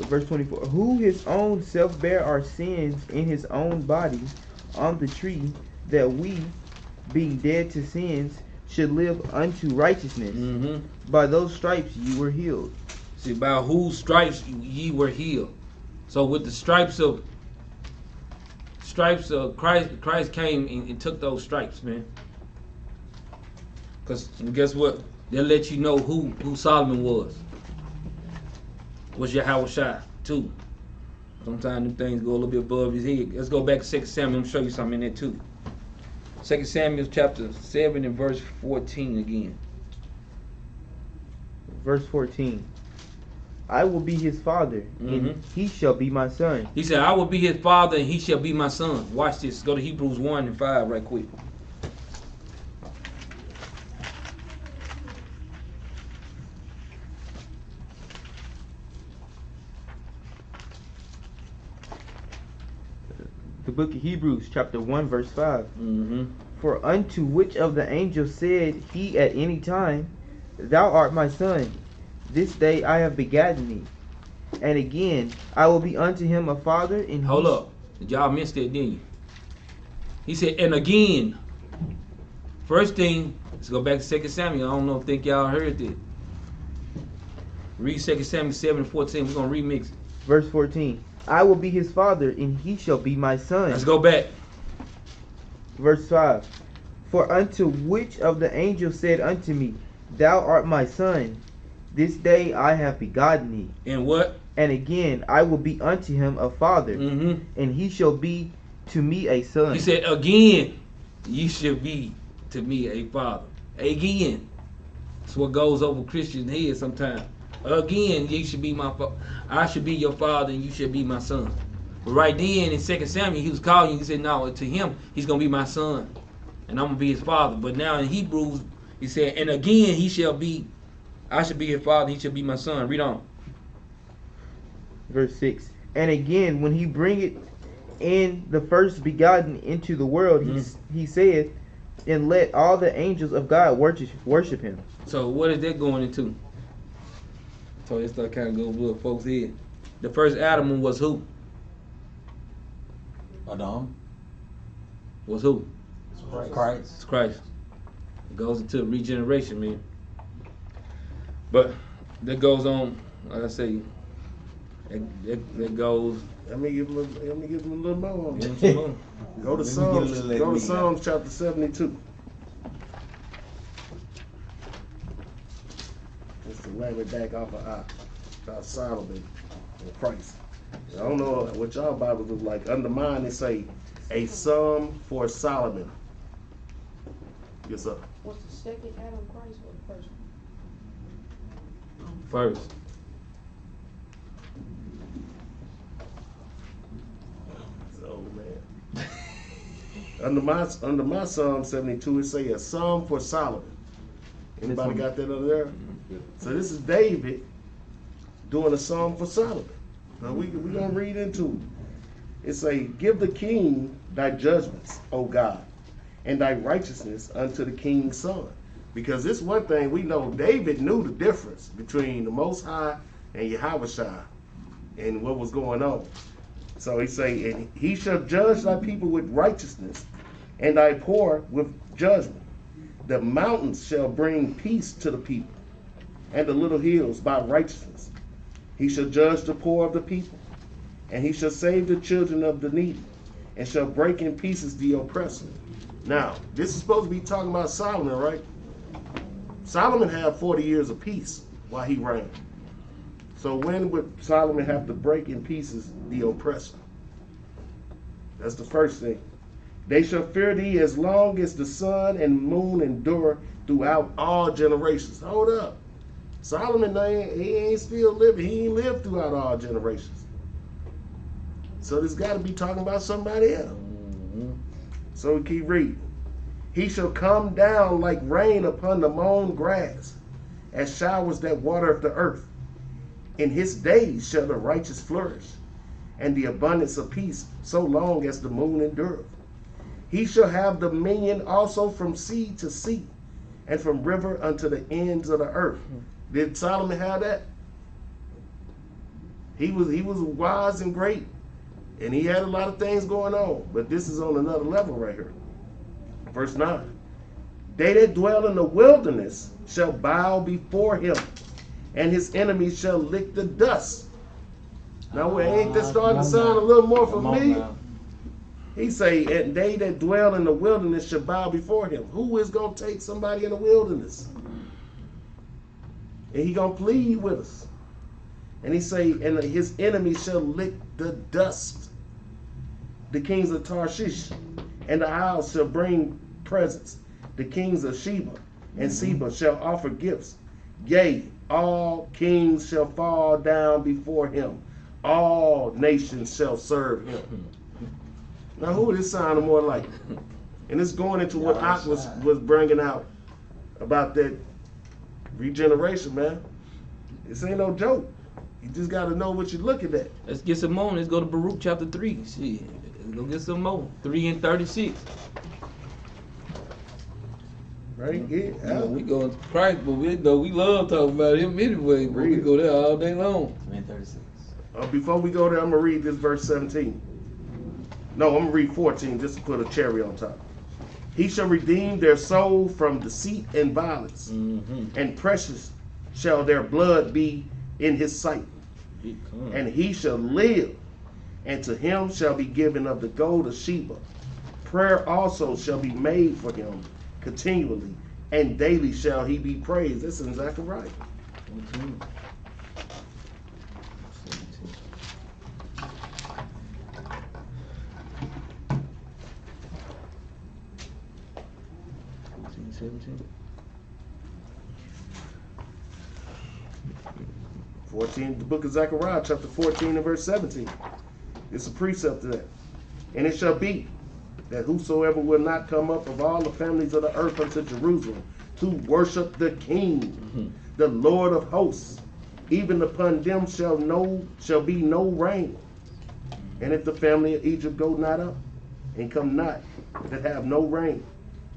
verse 24, who his own self bare our sins in his own body on the tree, that we, being dead to sins, should live unto righteousness. Mm-hmm. By those stripes you were healed. See, by whose stripes ye were healed. So with the stripes of Christ came and took those stripes, man. Because guess what? They'll let you know who Solomon was. Was Yahushua too. Sometimes them things go a little bit above his head. Let's go back to 2 Samuel. I'm show you something in there too. 2 Samuel chapter 7 and verse 14 again. Verse 14. I will be his father, and he shall be my son. He said, I will be his father, and he shall be my son. Watch this. Go to Hebrews 1 and 5 right quick. The book of Hebrews, chapter 1, verse 5. Mm-hmm. For unto which of the angels said he at any time, Thou art my son, this day I have begotten thee. And again, I will be unto him a father. And Hold up. Y'all missed that, didn't you? He said, and again. First thing, let's go back to 2 Samuel. I don't know if think y'all heard that. Read 2 Samuel 7 and 14. We're going to remix it. Verse 14. I will be his father, and he shall be my son. Let's go back. Verse 5. For unto which of the angels said unto me, Thou art my son, this day I have begotten thee. And what? And again, I will be unto him a father, Mm-hmm. and he shall be to me a son. He said, again, you should be to me a father. Again. That's what goes over Christian heads sometimes. Again, you should be my father. I should be your father, and you should be my son. But right then in 2 Samuel, he was calling you. He said, no, to him, he's going to be my son, and I'm going to be his father. But now in Hebrews, he said, and again, I should be his father, he should be my son. Read on. Verse 6. And again, when he bringeth in the first begotten into the world, he saith, and let all the angels of God worship him. So what is that going into? So this stuff kind of goes with folks' head. The first Adam was who? Adam. Was who? Christ. It's Christ. It goes into regeneration, man. But that goes on, like I say, that goes. Let me give him a little more on that. You know, Go to Let me get a Psalms. little Go to meat Psalms chapter 72. Just to ram it back off of Solomon and Christ. I don't know what y'all Bibles look like. Under mine, it say a psalm for Solomon. Yes, sir. What's the second Adam, Christ, or the first one? first. Oh man. Under my Psalm 72, it say a psalm for Solomon. Anybody got that under there? So this is David doing a psalm for Solomon. Now we gonna read into it. It say, "Give the king thy judgments, O God, and thy righteousness unto the king's son." Because this one thing we know, David knew the difference between the Most High and Yahushua and what was going on. So he say, "And he shall judge thy people with righteousness, and thy poor with judgment. The mountains shall bring peace to the people, and the little hills by righteousness. He shall judge the poor of the people, and he shall save the children of the needy, and shall break in pieces the oppressor." Now, this is supposed to be talking about Solomon, right? Solomon had 40 years of peace while he reigned. So when would Solomon have to break in pieces the oppressor? That's the first thing. They shall fear thee as long as the sun and moon endure throughout all generations. Hold up. Solomon, he ain't still living. He ain't lived throughout all generations. So this got to be talking about somebody else. So we keep reading. He shall come down like rain upon the mown grass, as showers that water the earth. In his days shall the righteous flourish, and the abundance of peace, so long as the moon endureth. He shall have dominion also from sea to sea, and from river unto the ends of the earth. Did Solomon have that? He was wise and great, and he had a lot of things going on, but this is on another level right here. Verse 9. They that dwell in the wilderness shall bow before him, and his enemies shall lick the dust. Now, ain't this starting to sound a little more familiar? He say, and they that dwell in the wilderness shall bow before him. Who is going to take somebody in the wilderness? And he going to plead with us. And he say, and his enemies shall lick the dust. The kings of Tarshish and the isles shall bring presents. The kings of Sheba and Seba shall offer gifts. Yea, all kings shall fall down before him. All nations shall serve him. Now, who is this sounding more like? And it's going into what Ak was bringing out about that regeneration, man. This ain't no joke. You just got to know what you're looking at. Let's get some more. Let's go to Baruch chapter 3. Shit. Let's go get some more. 3 and 36. Right? Yeah. We go to Christ, but we love talking about him anyway. But we go there all day long. 3 and 36. Before we go there, I'm going to read this verse 17. No, I'm going to read 14 just to put a cherry on top. He shall redeem their soul from deceit and violence, and precious shall their blood be in his sight. And he shall live, and to him shall be given of the gold of Sheba. Prayer also shall be made for him continually, and daily shall he be praised. That's in Zechariah. The book of Zechariah, chapter 14 and verse 17. It's a precept to that. And it shall be that whosoever will not come up of all the families of the earth unto Jerusalem to worship the King, the Lord of hosts, even upon them shall be no rain. And if the family of Egypt go not up and come not, that have no rain,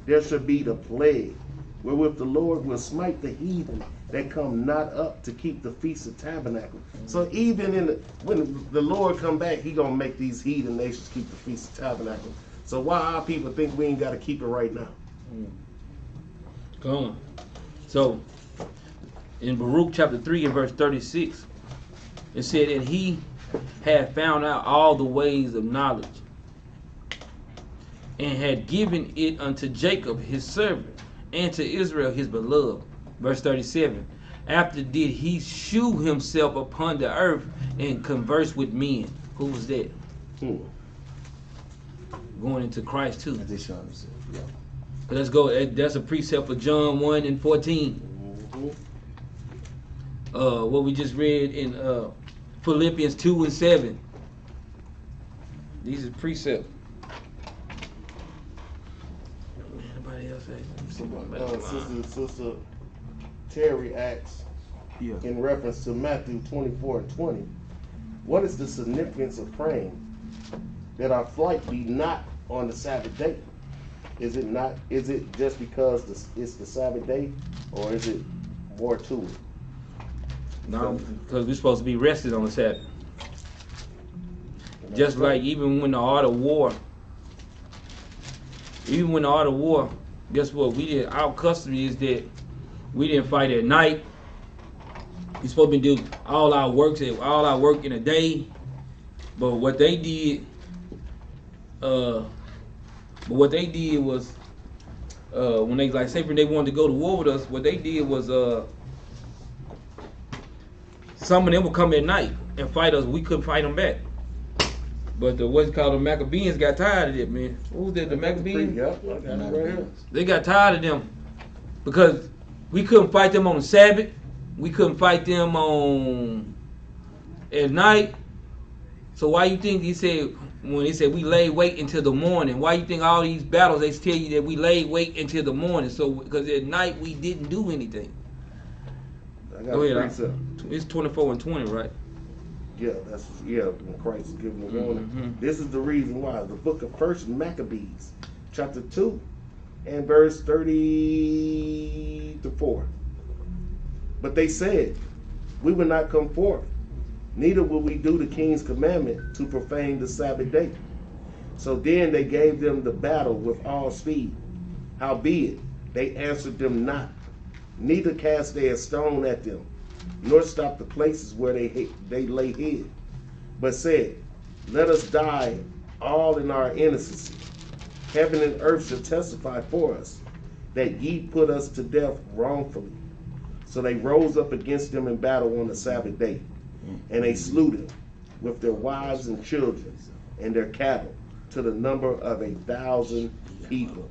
there shall be the plague, wherewith the Lord will smite the heathen that come not up to keep the Feast of Tabernacles. So even when the Lord come back, he going to make these heathen nations keep the Feast of Tabernacles. So why our people think we ain't got to keep it right now? Come on. So in Baruch chapter 3 and verse 36, it said that he had found out all the ways of knowledge, and had given it unto Jacob his servant, and to Israel his beloved. Verse 37, after did he shew himself upon the earth and converse with men. Who was that? Going into Christ too. Let's go. That's a precept for John 1 and 14. What we just read in Philippians 2 and 7. These are precepts. Anybody else? Sister Terry asks, in reference to Matthew 24 and 20, what is the significance of praying that our flight be not on the Sabbath day? Is it just because it's the Sabbath day, or is it more to it? No, because we're supposed to be rested on the Sabbath. Just like even when the art of war, guess what? Our custom is that we didn't fight at night. We're supposed to do all our work in a day. But what they did, was when they, like, say when they wanted to go to war with us, what they did was some of them would come at night and fight us. We couldn't fight them back. But the what's called the Maccabees got tired of it, man. What was that? The Maccabees? Yep, I got it right here. They got tired of them because we couldn't fight them on the Sabbath. We couldn't fight them on at night. So why you think he said when he said we lay wait until the morning? Why you think all these battles they tell you that we lay wait until the morning? So because at night we didn't do anything. I got Go a ahead. precept. It's 24 and 20, right? Yeah, when Christ is giving the warning. Mhm. This is the reason why. The book of First Maccabees, chapter 2, and verse 30-4. But they said, we will not come forth, neither will we do the king's commandment to profane the Sabbath day. So then they gave them the battle with all speed. Howbeit, they answered them not, neither cast they a stone at them, nor stopped the places where they lay hid, but said, let us die all in our innocency. Heaven and earth shall testify for us, that ye put us to death wrongfully. So they rose up against them in battle on the Sabbath day, and they slew them with their wives and children and their cattle, to the number of 1,000 people.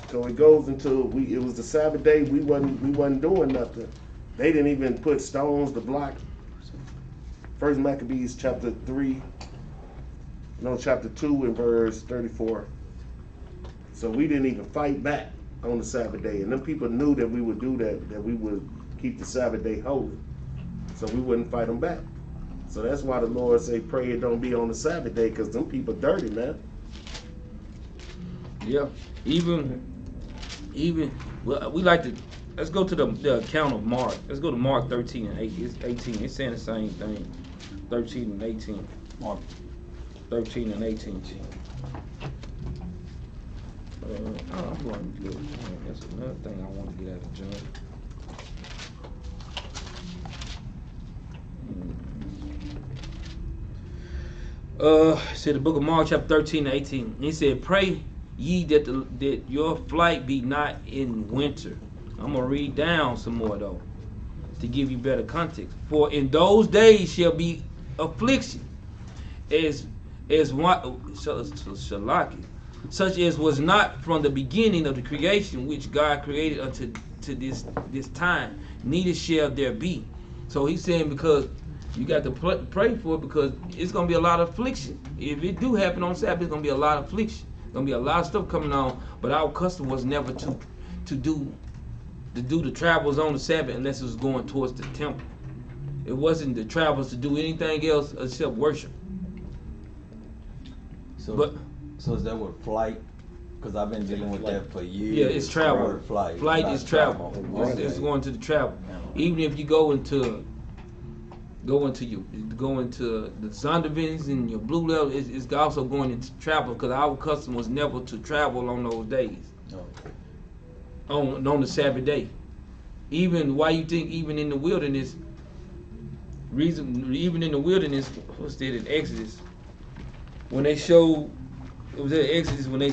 So it goes into it was the Sabbath day. We wasn't doing nothing. They didn't even put stones to block. First Maccabees chapter 2 and verse 34. So we didn't even fight back on the Sabbath day. And them people knew that we would do that we would keep the Sabbath day holy. So we wouldn't fight them back. So that's why the Lord say pray it don't be on the Sabbath day, because them people dirty, man. Yeah. Even well, we like to let's go to the account of Mark. Let's go to Mark 13 and 18. It's saying the same thing. 13 and 18. Mark 13 and 18. I'm going to do. That's another thing I want to get out of John. Said the book of Mark chapter 13 and 18. He said, pray ye that your flight be not in winter. I'm going to read down some more though, to give you better context. For in those days shall be affliction, such as was not from the beginning of the creation which God created unto this time, neither shall there be. So he's saying because you got to pray for it, because it's going to be a lot of affliction. If it do happen on Sabbath, it's going to be a lot of affliction. It's going to be a lot of stuff coming on, but our custom was never to do the travels on the Sabbath unless it was going towards the temple. It wasn't the travels to do anything else except worship. So is that what flight? Because I've been dealing with that for years. Yeah, it's travel. Flight Is travel. It's going to the travel. Even if you go into the Zondervins and your blue level, it's also going into travel, because our custom was never to travel on those days. On the Sabbath day. Even why you think even in the wilderness, what's that in Exodus? When they showed, it was at Exodus when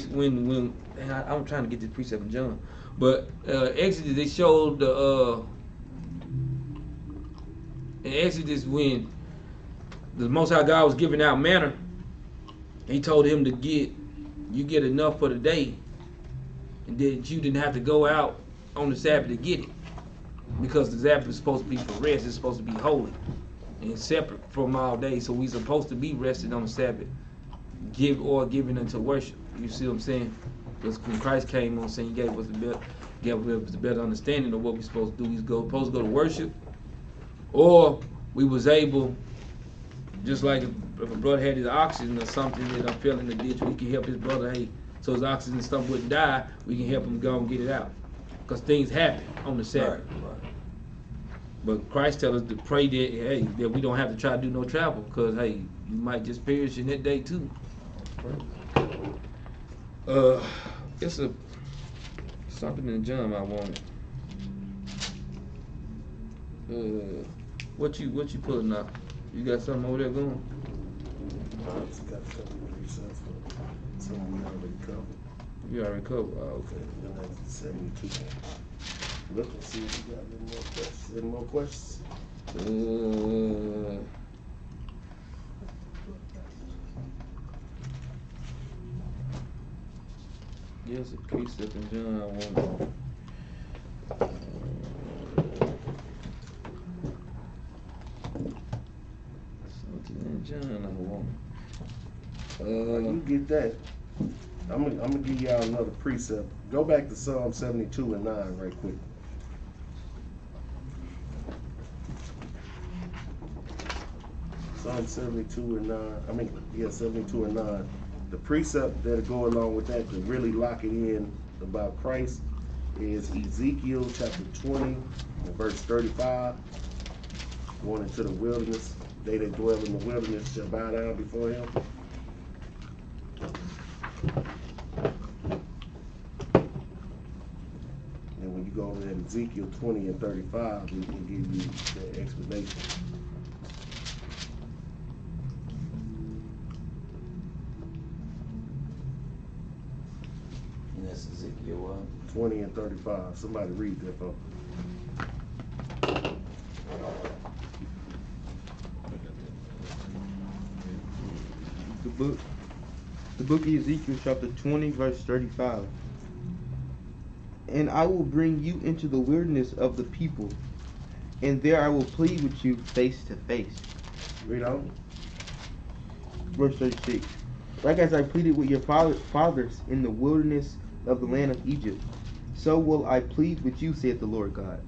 I'm trying to get this precept in John, but Exodus they showed in Exodus when the Most High God was giving out manna, he told him to get enough for the day, and that you didn't have to go out on the Sabbath to get it, because the Sabbath is supposed to be for rest. It's supposed to be holy and separate from all day. So we're supposed to be rested on the Sabbath, giving unto worship. You see what I'm saying? Because when Christ came on saying, he gave us the better understanding of what we're supposed to do. We're supposed to go to worship, or we was able, just like if a brother had his oxygen or something that fell in the ditch, we can help his brother, hey, so his oxygen and stuff wouldn't die, we can help him go and get it out. Because things happen on the Sabbath. Right. But Christ tells us to pray that we don't have to try to do no travel, because hey, you might just perish in that day too. It's something in John I wanted. What you pulling up? You got something over there going? I just got a couple of precepts, but some we already covered. You already covered. Oh, okay. And that's 72. Look and see if you got any more questions. Yes, a precept in John 1. Something in John I want. You get that. I'm gonna give y'all another precept. Go back to Psalm 72 and 9 right quick. Psalm 72 and 9. 72 and 9. The precept that'll go along with that to really lock it in about Christ is Ezekiel chapter 20 and verse 35. Going into the wilderness. They that dwell in the wilderness shall bow down before him. And when you go over to Ezekiel 20 and 35, we can give you the explanation. And that's Ezekiel 20 and 35. Somebody read that for me. The book of Ezekiel chapter 20 verse 35. And I will bring you into the wilderness of the people, and there I will plead with you face to face. Read on. Verse 36. Like as I pleaded with your fathers in the wilderness of the land of Egypt, so will I plead with you, saith the Lord God.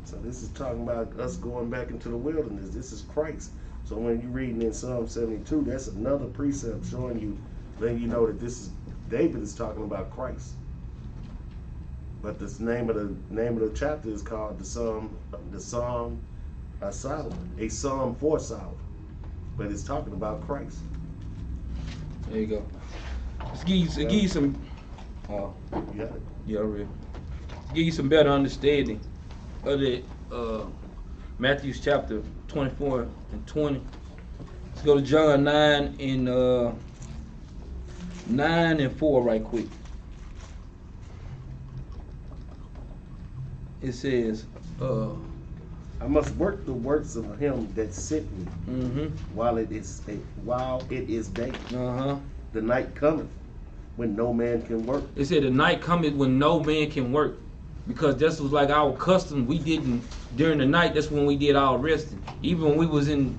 So this is talking about us going back into the wilderness. This is Christ. So when you're reading in Psalm 72, that's another precept showing you, letting you know that this is David is talking about Christ. But the name of the chapter is called the Psalm of Solomon, a Psalm for Solomon. But it's talking about Christ. There you go. Let's give you some. Yeah. Yeah, real. Give you some better understanding of the Matthew's chapter 24 and 20. Let's go to John 9 and 9 and 4 right quick. It says, I must work the works of him that sent me while it is day. The night cometh when no man can work. It said the night cometh when no man can work. Because this was like our custom. We didn't during the night. That's when we did our resting. Even when we was in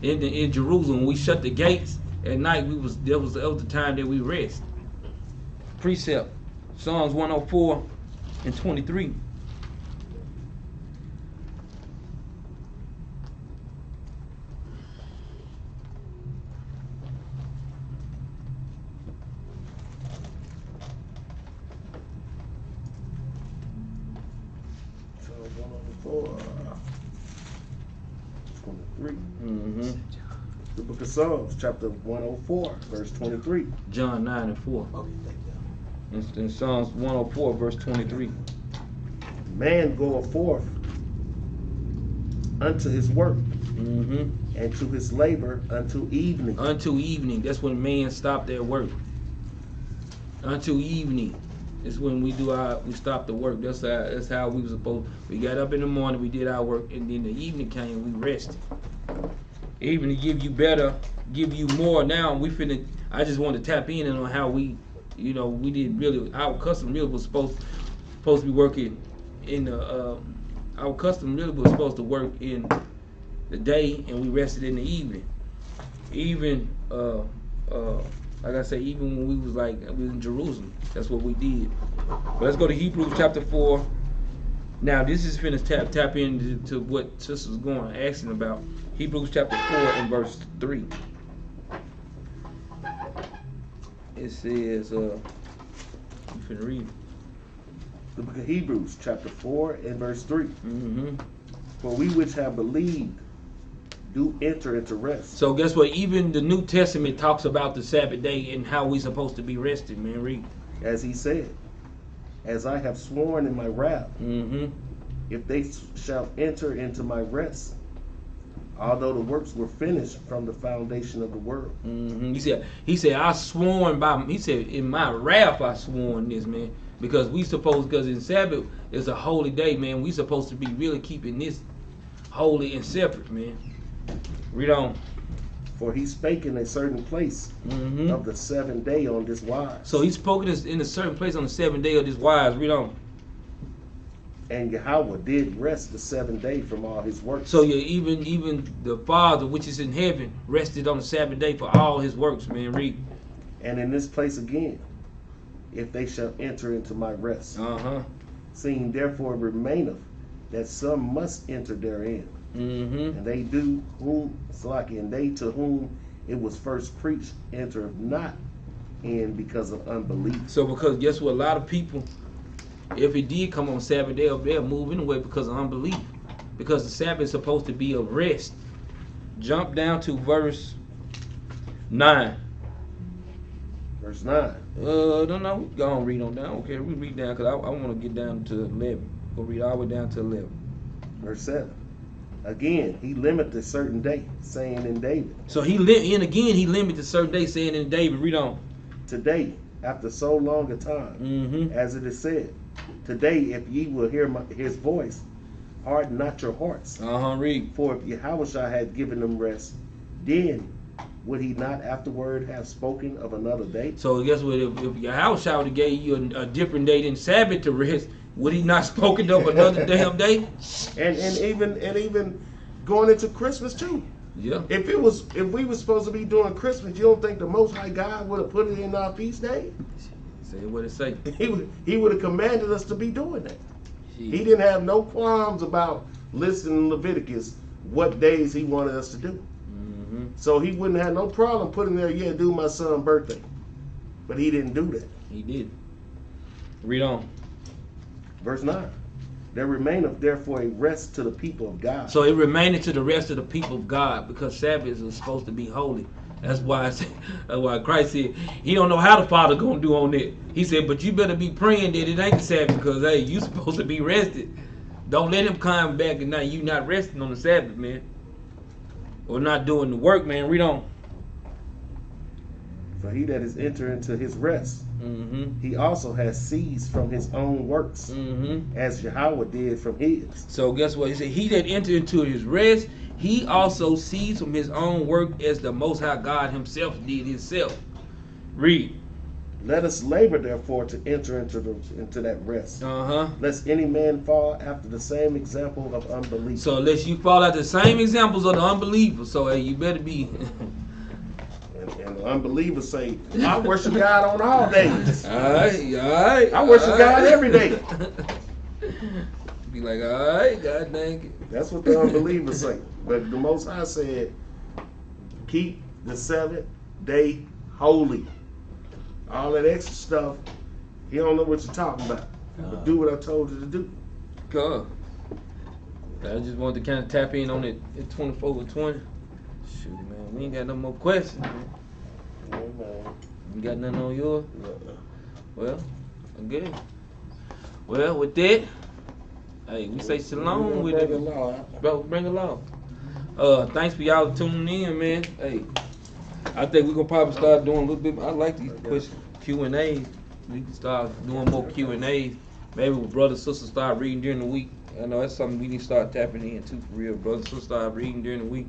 Jerusalem, when we shut the gates at night. That was the time that we rest. Precept, Psalms 104 and 23. The book of Psalms, chapter 104, verse 23. John 9 and 4. Okay, thank you. In Psalms 104, verse 23. Man goeth forth unto his work, and to his labor unto evening. Unto evening. That's when man stopped their work. Unto evening. It's when we stop the work. That's how we were supposed. We got up in the morning, we did our work, and then the evening came, we rested. Even to give you more. Now I just want to tap in on how we did really. Our custom really was supposed to be working in the. Our custom really was supposed to work in the day, and we rested in the evening. Even like I say, even when we was in Jerusalem, that's what we did. But let's go to Hebrews chapter 4. Now this is finna tap into what sister's asking about. Hebrews chapter 4 and verse 3. It says, you finna read. The book of Hebrews, chapter 4 and verse 3. For we which have believed do enter into rest. So guess what? Even the New Testament talks about the Sabbath day and how we supposed to be rested, man. Read. As he said, as I have sworn in my wrath, if they shall enter into my rest, although the works were finished from the foundation of the world. He said, I sworn by. He said, in my wrath I sworn this, man, because in Sabbath is a holy day, man. We supposed to be really keeping this holy and separate, man. Read on. For he spake in a certain place Mm-hmm. of the 7th day on this wise. So he spoke in a certain place on the 7th day of this wise. Read on. And Yahweh did rest the 7th day from all his works. So yeah, even the Father which is in heaven rested on the Sabbath day for all his works, man. Read. And in this place again, if they shall enter into my rest. Seeing therefore remaineth that some must enter therein. Mm-hmm. And they do whom and they to whom it was first preached enter not in because of unbelief. So because guess what, a lot of people, if it did come on Sabbath, they'll move anyway because of unbelief. Because the Sabbath is supposed to be a rest. Jump down to verse 9. Verse 9. No, go on, read on down. Okay, we read down because I want to get down to 11. We'll read all the way down to 11. Verse 7. Again, he limited a certain day, saying in David. So he limited a certain day, saying in David. Read on. Today, after so long a time, Mm-hmm. as it is said, today, if ye will hear his voice, harden not your hearts. Read. For if Yahushua had given them rest, then would he not afterward have spoken of another day? So guess what? If Yahushua would have gave you a different day than Sabbath to rest, would he not spoken of another damn day? And even going into Christmas too. Yeah. If we were supposed to be doing Christmas, you don't think the Most High God would have put it in our feast day? Say what it say. He would have commanded us to be doing that. He didn't have no qualms about listing in Leviticus what days he wanted us to do. Mm-hmm. So he wouldn't have no problem putting there, yeah, do my son's birthday. But he didn't do that. He did. Read on. Verse 9. There remaineth therefore a rest to the people of God. So it remained to the rest of the people of God because Sabbath is supposed to be holy. That's why Christ said he don't know how the Father gonna do on it. He said, but you better be praying that it ain't the Sabbath because hey, you supposed to be rested. Don't let him come back and now you not resting on the Sabbath, man. Or not doing the work, man. Read on. For he that is entered into his rest, Mm-hmm. he also has ceased from his own works, Mm-hmm. as Yahweh did from his. So guess what? He said, he that entered into his rest, he also ceased from his own work as the Most High God himself did himself. Read. Let us labor therefore to enter into that rest, lest any man fall after the same example of unbelief. So unless you fall out the same examples of the unbelievers, so hey, you better be. And the unbelievers say, I worship God on all days. All right. I worship God every day. Be like, all right, God dang it. That's what the unbelievers say. But the Most High said, keep the 7th day holy. All that extra stuff, he don't know what you're talking about. But do what I told you to do. God. I just wanted to kind of tap in on it at 24/20. Shoot, man, we ain't got no more questions, man. Yeah, man. You got nothing on yours? Well, good. Well, with that, hey, we say shalom with it. Bro, bring it along. Thanks for y'all tuning in, man. Hey, I think we're gonna probably start doing a little bit. I like these questions, Q&A. We can start doing more Q&A. Maybe with brothers and sisters start reading during the week. I know that's something we need to start tapping into for real. Brothers and sisters start reading during the week.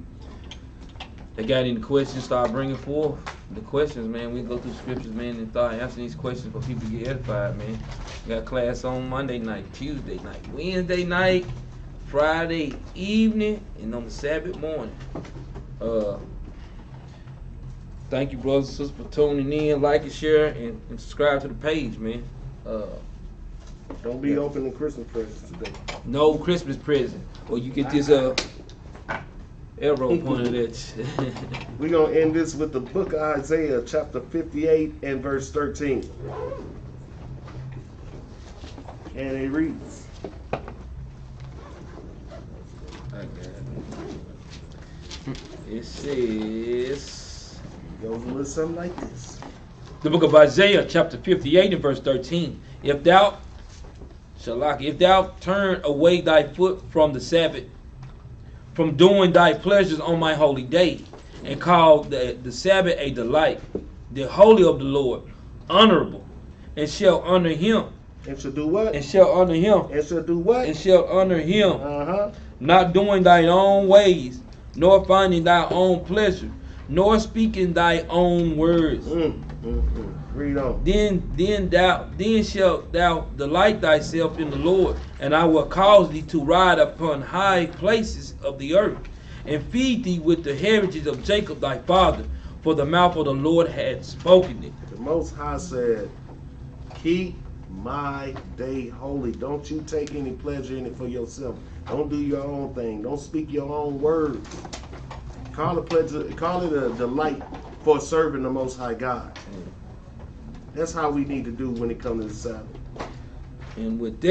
They got any questions, start bringing forth the questions, man. We go through scriptures, man, and start answering these questions for people to get edified, man. We got class on Monday night, Tuesday night, Wednesday night, Friday evening, and on the Sabbath morning. Thank you, brothers and sisters, for tuning in. Like and share and subscribe to the page, man. Don't be opening Christmas presents today. No Christmas present. Or you get this arrow pointed at you. We're going to end this with the book of Isaiah, chapter 58 and verse 13. And it reads. I got it. It says, It goes a little something like this. the book of Isaiah, chapter 58 and verse 13. If thou turn away thy foot from the Sabbath, from doing thy pleasures on my holy day, and call the Sabbath a delight, the holy of the Lord, honorable, and shall honor him. And shall do what? And shall honor him. And shall do what? And shall honor him. not doing thy own ways, nor finding thy own pleasure, nor speaking thy own words. Read on. Then shalt thou delight thyself in the Lord, and I will cause thee to ride upon high places of the earth, and feed thee with the heritage of Jacob thy father, for the mouth of the Lord had spoken it. The Most High said, keep my day holy. Don't you take any pleasure in it for yourself. Don't do your own thing. Don't speak your own words. Call it a delight for serving the Most High God. That's how we need to do when it comes to the Sabbath. And with that,